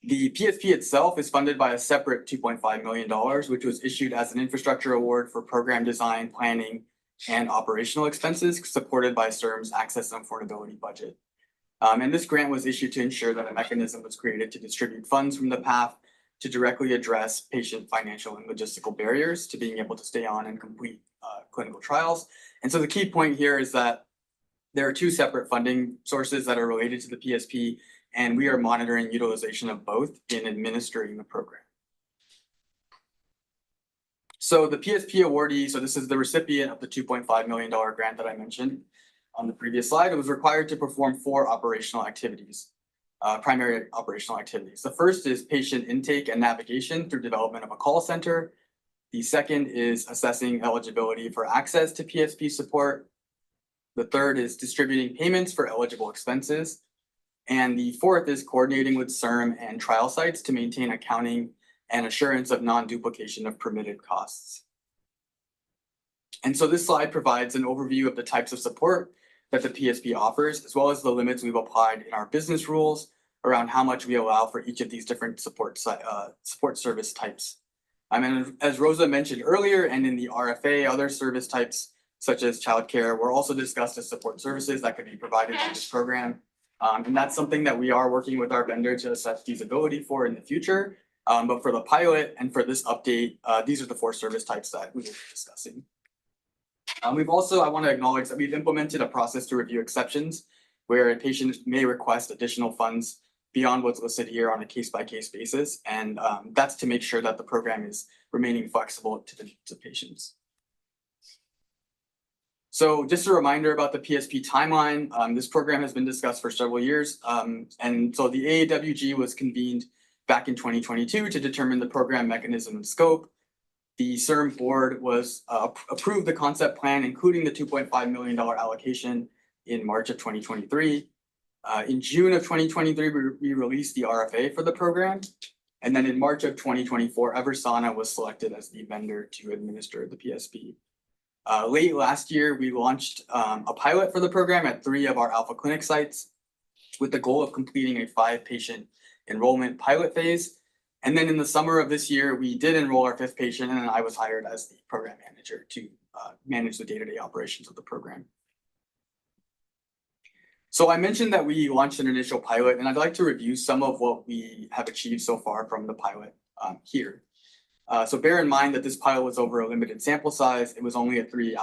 The PSP itself is funded by a separate $2.5 million, which was issued as an infrastructure award for program design, planning, and operational expenses supported by CIRM's Access and Affordability budget. And this grant was issued to ensure that a mechanism was created to distribute funds from the PAF to directly address patient financial and logistical barriers to being able to stay on and complete clinical trials. And so the key point here is that there are 2 separate funding sources that are related to the PSP, and we are monitoring utilization of both in administering the program. So the PSP awardee, so this is the recipient of the $2.5 million grant that I mentioned on the previous slide. It was required to perform 4 operational activities, primary operational activities. The first is patient intake and navigation through development of a call center. The second is assessing eligibility for access to PSP support. The third is distributing payments for eligible expenses. And the fourth is coordinating with CIRM and trial sites to maintain accounting and assurance of non-duplication of permitted costs. And so this slide provides an overview of the types of support that the PSP offers, as well as the limits we've applied in our business rules around how much we allow for each of these different support service types. And as Rosa mentioned earlier, and in the RFA, other service types such as childcare were also discussed as support services that could be provided in this program. And that's something that we are working with our vendor to assess feasibility for in the future. But for the pilot and for this update, these are the 4 service types that we will be discussing. I want to acknowledge that we've implemented a process to review exceptions where a patient may request additional funds beyond what's listed here on a case-by-case basis. And that's to make sure that the program is remaining flexible to the needs of patients. So just a reminder about the PSP timeline. This program has been discussed for several years. And so the AAWG was convened back in 2022 to determine the program mechanism and scope. The CIRM board was approved the concept plan, including the $2.5 million allocation in March of 2023. In June of 2023, we released the RFA for the program. And then in March of 2024, Eversana was selected as the vendor to administer the PSP. Late last year, we launched a pilot for the program at 3 of our Alpha Clinic sites with the goal of completing a 5-patient enrollment pilot phase. And then in the summer of this year, we did enroll our 5th patient, and I was hired as the program manager to manage the day-to-day operations of the program. So I mentioned that we launched an initial pilot, and I'd like to review some of what we have achieved so far from the pilot here. So bear in mind that this pilot was over a limited sample size. It was only at 3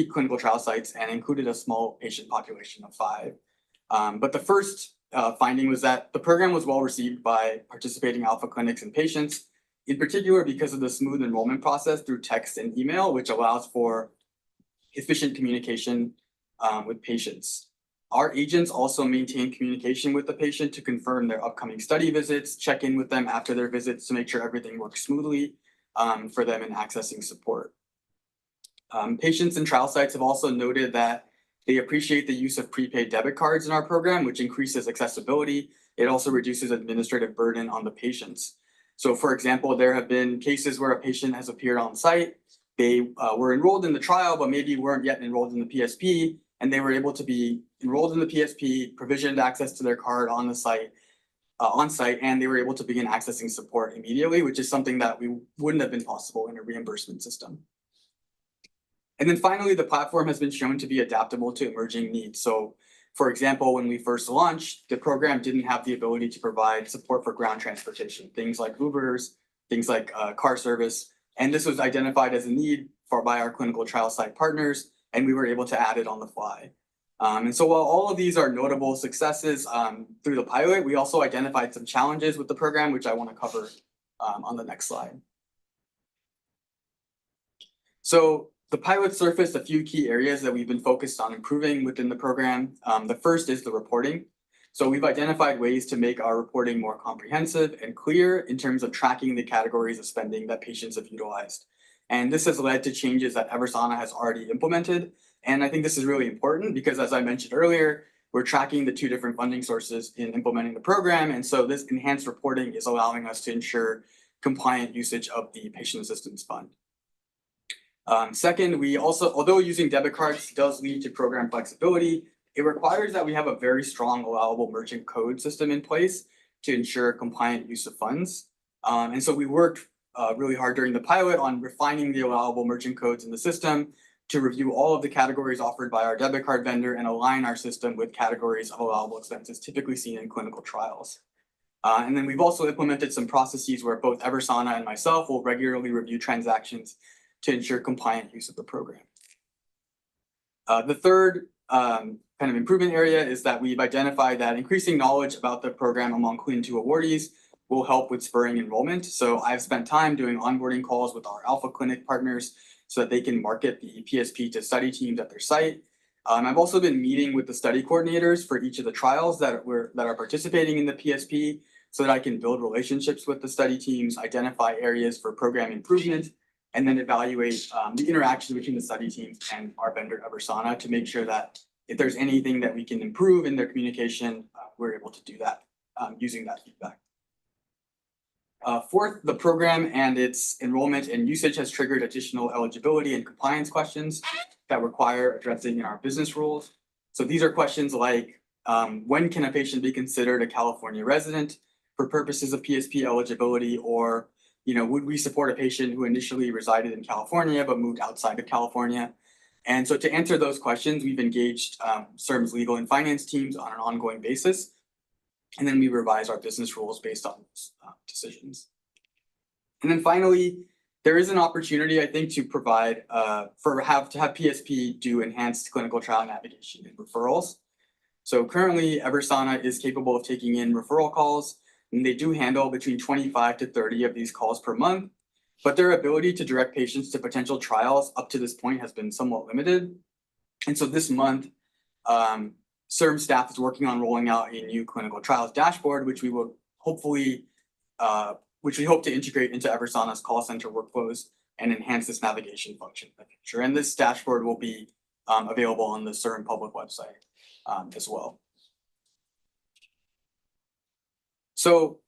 clinical trial sites and included a small patient population of 5. But the first finding was that the program was well received by participating Alpha clinics and patients, in particular because of the smooth enrollment process through text and email, which allows for efficient communication with patients. Our agents also maintain communication with the patient to confirm their upcoming study visits, check in with them after their visits to make sure everything works smoothly for them in accessing support. Patients and trial sites have also noted that they appreciate the use of prepaid debit cards in our program, which increases accessibility. It also reduces administrative burden on the patients. So for example, there have been cases where a patient has appeared on site. They were enrolled in the trial, but maybe weren't yet enrolled in the PSP, and they were able to be enrolled in the PSP, provisioned access to their card on the site, on site, and they were able to begin accessing support immediately, which is something that we wouldn't have been possible in a reimbursement system. And then finally, the platform has been shown to be adaptable to emerging needs. So for example, when we first launched, the program didn't have the ability to provide support for ground transportation, things like Ubers, things like car service. And this was identified as a need by our clinical trial site partners, and we were able to add it on the fly. And so while all of these are notable successes through the pilot, we also identified some challenges with the program, which I want to cover on the next slide. So the pilot surfaced a few key areas that we've been focused on improving within the program. The first is the reporting. So we've identified ways to make our reporting more comprehensive and clear in terms of tracking the categories of spending that patients have utilized. And this has led to changes that Eversana has already implemented. And I think this is really important because, as I mentioned earlier, we're tracking the two different funding sources in implementing the program. And so this enhanced reporting is allowing us to ensure compliant usage of the patient assistance fund. Second, we also, although using debit cards does lead to program flexibility, it requires that we have a very strong allowable merchant code system in place to ensure compliant use of funds. And so we worked really hard during the pilot on refining the allowable merchant codes in the system to review all of the categories offered by our debit card vendor and align our system with categories of allowable expenses typically seen in clinical trials. And then we've also implemented some processes where both Eversana and myself will regularly review transactions to ensure compliant use of the program. The third kind of improvement area is that we've identified that increasing knowledge about the program among Quinn 2 awardees will help with spurring enrollment. So I've spent time doing onboarding calls with our Alpha Clinic partners so that they can market the PSP to study teams at their site. I've also been meeting with the study coordinators for each of the trials that are participating in the PSP so that I can build relationships with the study teams, identify areas for program improvement, and then evaluate the interaction between the study teams and our vendor Eversana to make sure that if there's anything that we can improve in their communication, we're able to do that using that feedback. Fourth, the program and its enrollment and usage has triggered additional eligibility and compliance questions that require addressing in our business rules. So these are questions like, when can a patient be considered a California resident for purposes of PSP eligibility, or would we support a patient who initially resided in California but moved outside of California? And so to answer those questions, we've engaged CIRM's legal and finance teams on an ongoing basis. And then we revise our business rules based on those decisions. And then finally, there is an opportunity, I think, to provide to have PSP do enhanced clinical trial navigation and referrals. So currently, Eversana is capable of taking in referral calls, and they do handle between 25 to 30 of these calls per month. But their ability to direct patients to potential trials up to this point has been somewhat limited. And so this month, CIRM staff is working on rolling out a new clinical trials dashboard, which we will hopefully, which we hope to integrate into Eversana's call center workflows and enhance this navigation function in the future. And this dashboard will be available on the CIRM public website as well. So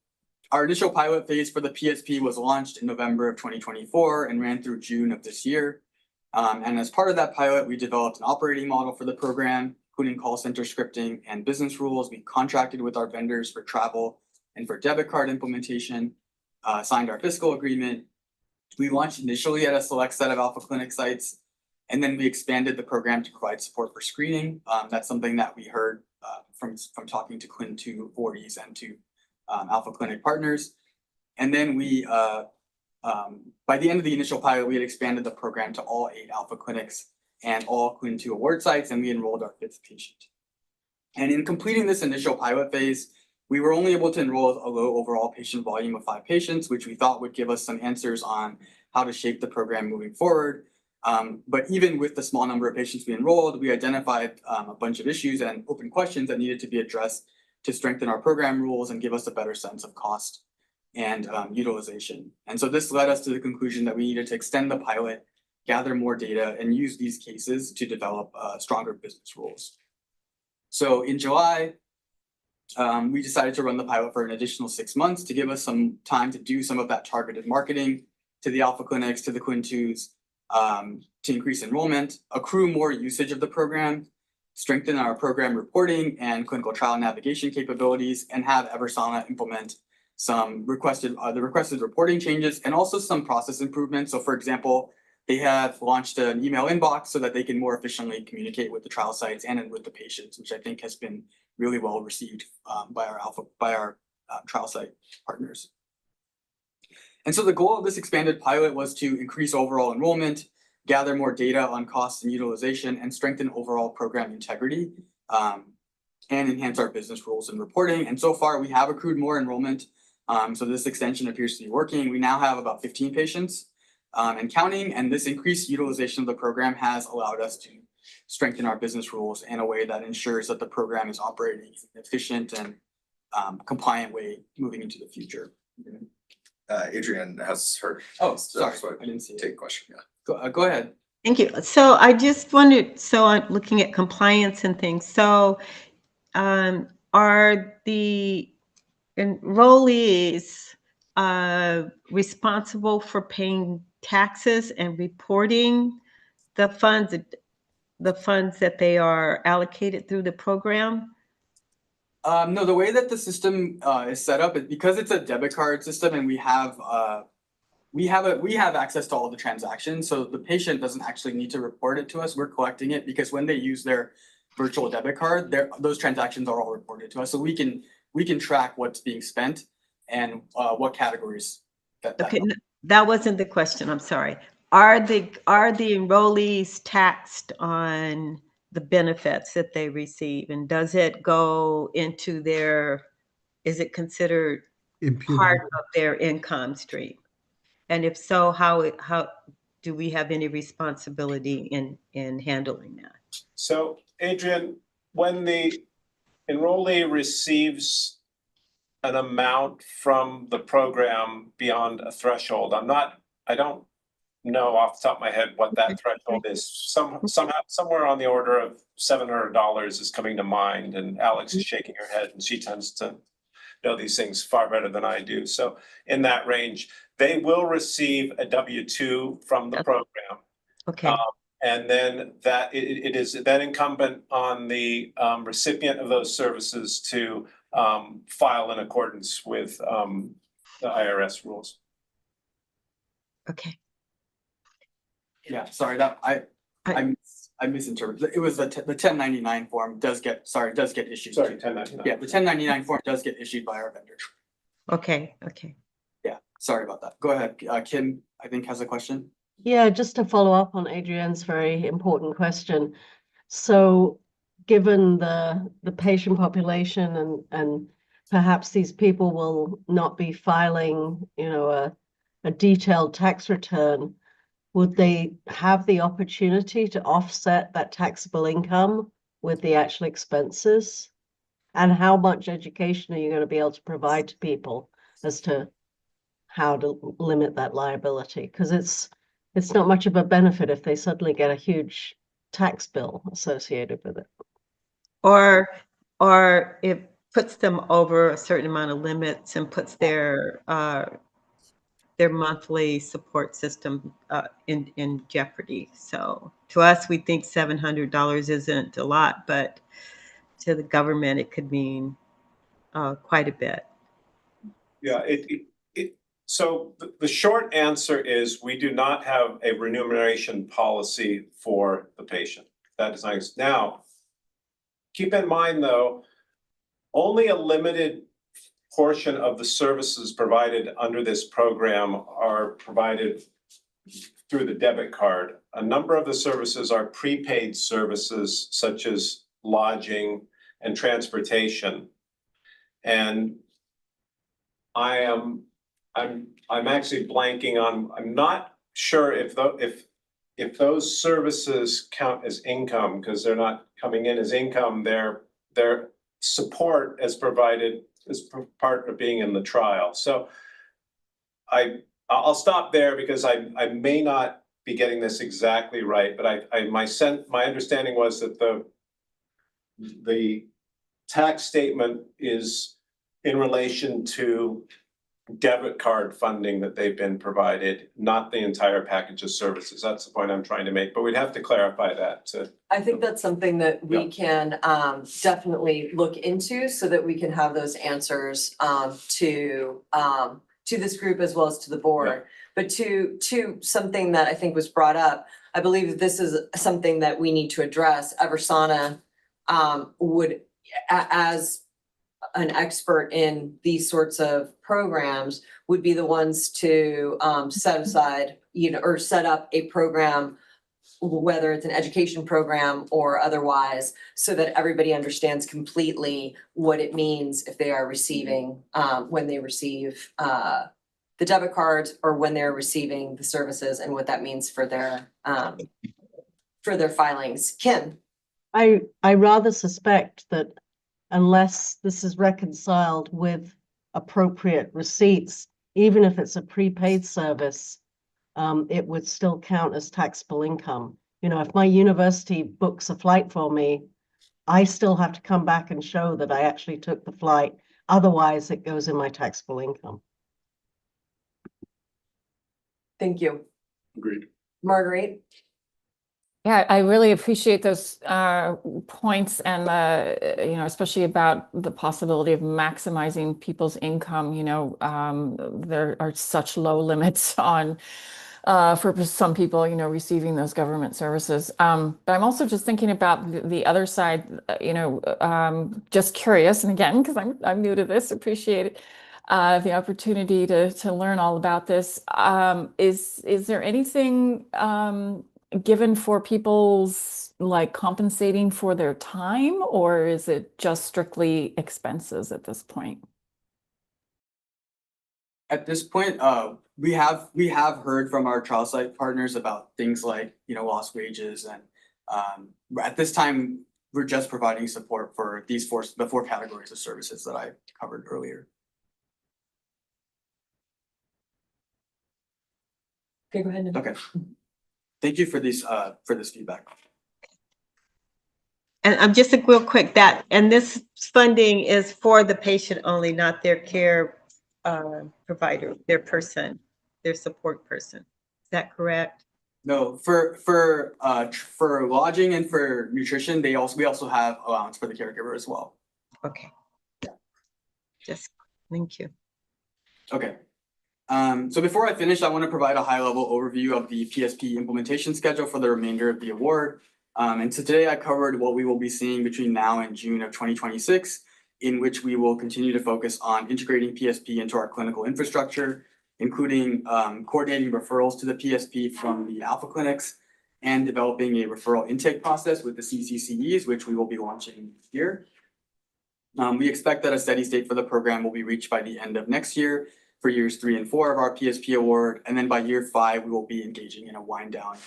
our initial pilot phase for the PSP was launched in November of 2024 and ran through June of this year. And as part of that pilot, we developed an operating model for the program, including call center scripting and business rules. We contracted with our vendors for travel and for debit card implementation, signed our fiscal agreement. We launched initially at a select set of Alpha Clinic sites, and then we expanded the program to provide support for screening. That's something that we heard from talking to Quinn 2 awardees and to Alpha Clinic partners. And then we, by the end of the initial pilot, we had expanded the program to all 8 Alpha Clinics and all Quinn 2 award sites, and we enrolled our 5th patient. And in completing this initial pilot phase, we were only able to enroll a low overall patient volume of 5 patients, which we thought would give us some answers on how to shape the program moving forward. But even with the small number of patients we enrolled, we identified a bunch of issues and open questions that needed to be addressed to strengthen our program rules and give us a better sense of cost and utilization. And so this led us to the conclusion that we needed to extend the pilot, gather more data, and use these cases to develop stronger business rules. So in July, we decided to run the pilot for an additional 6 months to give us some time to do some of that targeted marketing to the alpha clinics, to the Quin2s, to increase enrollment, accrue more usage of the program, strengthen our program reporting and clinical trial navigation capabilities, and have Eversana implement some requested reporting changes and also some process improvements. So for example, they have launched an email inbox so that they can more efficiently communicate with the trial sites and with the patients, which I think has been really well received by our trial site partners. And so the goal of this expanded pilot was to increase overall enrollment, gather more data on costs and utilization, and strengthen overall program integrity, and enhance our business rules and reporting. And so far, we have accrued more enrollment. So this extension appears to be working. We now have about 15 patients and counting, and this increased utilization of the program has allowed us to strengthen our business rules in a way that ensures that the program is operating in an efficient and compliant way moving into the future. Adrienne has her. Oh, sorry, So I didn't see it. take a question, yeah. Go ahead. Thank you. So I just wondered, so I'm looking at compliance and things. So are the enrollees responsible for paying taxes and reporting the funds that they are allocated through the program? No, the way that the system is set up is because it's a debit card system, and we have access to all the transactions. So the patient doesn't actually need to report it to us. We're collecting it because when they use their virtual debit card, those transactions are all reported to us. So we can track what's being spent and what categories. Okay, that wasn't the question. I'm sorry. Are the enrollees taxed on the benefits that they receive, and does it go into is it considered part of their income stream? And if so, how do we have any responsibility in handling that? So Adrienne, when the enrollee receives an amount from the program beyond a threshold, I don't know off the top of my head what that threshold is. Somewhere on the order of $700 is coming to mind, and Alex is shaking her head, and she tends to know these things far better than I do. So in that range, they will receive a W-2 from the program. Okay. And then it is then incumbent on the recipient of those services to file in accordance with the IRS rules. Okay. Yeah, sorry, that I misinterpreted. It was the 1099 form does get issued. Sorry, 1099. Yeah, the 1099 form does get issued by our vendor. Okay. Yeah, sorry about that. Go ahead. Kim, I think, has a question. Yeah, just to follow up on Adrienne's very important question. So given the patient population and perhaps these people will not be filing, a detailed tax return, would they have the opportunity to offset that taxable income with the actual expenses? And how much education are you going to be able to provide to people as to how to limit that liability? Because it's not much of a benefit if they suddenly get a huge tax bill associated with it. Or it puts them over a certain amount of limits and puts their monthly support system in jeopardy. So to us, we think $700 isn't a lot, but to the government, it could mean quite a bit. Yeah, so the short answer is we do not have a remuneration policy for the patient. That is nice. Now, keep in mind though, only a limited portion of the services provided under this program are provided through the debit card. A number of the services are prepaid services such as lodging and transportation. And I'm actually blanking on, I'm not sure if if those services count as income, because they're not coming in as income, their support is provided as part of being in the trial. So I'll stop there because I may not be getting this exactly right, but my understanding was that the tax statement is in relation to debit card funding that they've been provided, not the entire package of services. That's the point I'm trying to make, but we'd have to clarify that. I think that's something that we can definitely look into so that we can have those answers to this group as well as to the board. Yeah. But to something that I think was brought up, I believe that this is something that we need to address. Eversana would, as an expert in these sorts of programs, would be the ones to set aside, or set up a program, whether it's an education program or otherwise, so that everybody understands completely what it means if they are receiving, when they receive the debit cards or when they're receiving the services, and what that means for their filings. Kim? I rather suspect that unless this is reconciled with appropriate receipts, even if it's a prepaid service, it would still count as taxable income. If my university books a flight for me, I still have to come back and show that I actually took the flight. Otherwise, it goes in my taxable income. Thank you. Agreed. Marguerite? Yeah, I really appreciate those points, and especially about the possibility of maximizing people's income. There are such low limits on for some people, receiving those government services. But I'm also just thinking about the other side. Just curious, and again, because I'm new to this, appreciate it. The opportunity to learn all about this. Is there anything given for people's compensating for their time, or is it just strictly expenses at this point? At this point, we have heard from our trial site partners about things like lost wages, and at this time we're just providing support for the four categories of services that I covered earlier. Okay, go ahead. Okay. Thank you for this feedback. And I'm just real quick and this funding is for the patient only, not their care provider, their support person. Is that correct? No, for lodging and for nutrition, we also have allowance for the caregiver as well. Okay. Just thank you. Okay. So before I finish, I want to provide a high-level overview of the PSP implementation schedule for the remainder of the award. And so today I covered what we will be seeing between now and June of 2026, in which we will continue to focus on integrating PSP into our clinical infrastructure, including coordinating referrals to the PSP from the Alpha clinics, and developing a referral intake process with the CCCEs, which we will be launching here. We expect that a steady state for the program will be reached by the end of next year for years 3 and 4 of our PSP award. And then by year 5, we will be engaging in a wind down,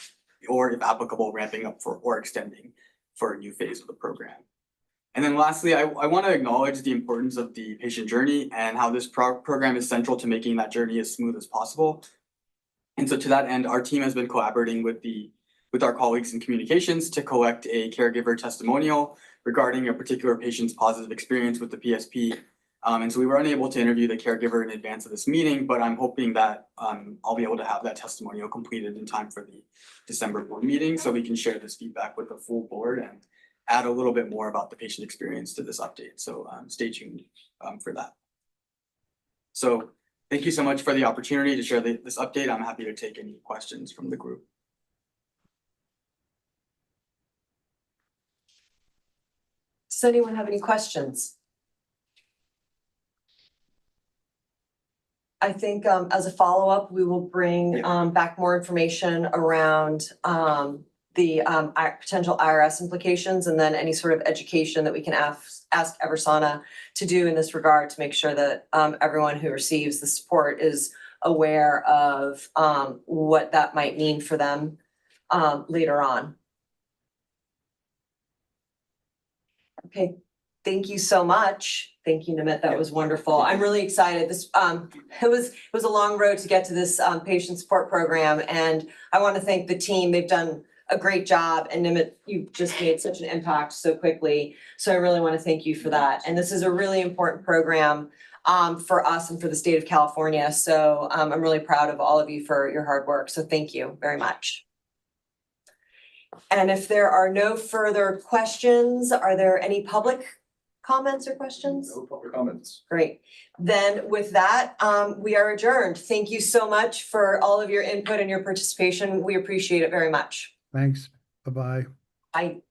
or if applicable, ramping up or extending for a new phase of the program. And then lastly, I want to acknowledge the importance of the patient journey and how this program is central to making that journey as smooth as possible. And so to that end, our team has been collaborating with our colleagues in communications to collect a caregiver testimonial regarding a particular patient's positive experience with the PSP. And so we were unable to interview the caregiver in advance of this meeting, but I'm hoping that I'll be able to have that testimonial completed in time for the December board meeting, so we can share this feedback with the full board and add a little bit more about the patient experience to this update. So stay tuned for that. So thank you so much for the opportunity to share this update. I'm happy to take any questions from the group. Does anyone have any questions? I think as a follow-up, we will bring back more information around the potential IRS implications, and then any sort of education that we can ask Eversana to do in this regard to make sure that everyone who receives the support is aware of what that might mean for them later on. Okay, thank you so much. Thank you, Nimit. That was wonderful. I'm really excited. This it was a long road to get to this patient support program, and I want to thank the team. They've done a great job, and Nimit, you just made such an impact so quickly. So I really want to thank you for that. And this is a really important program for us and for the state of California. So I'm really proud of all of you for your hard work. So thank you very much. And if there are no further questions, are there any public comments or questions? No public comments. Great. Then with that, we are adjourned. Thank you so much for all of your input and your participation. We appreciate it very much. Thanks. Bye-bye. Bye.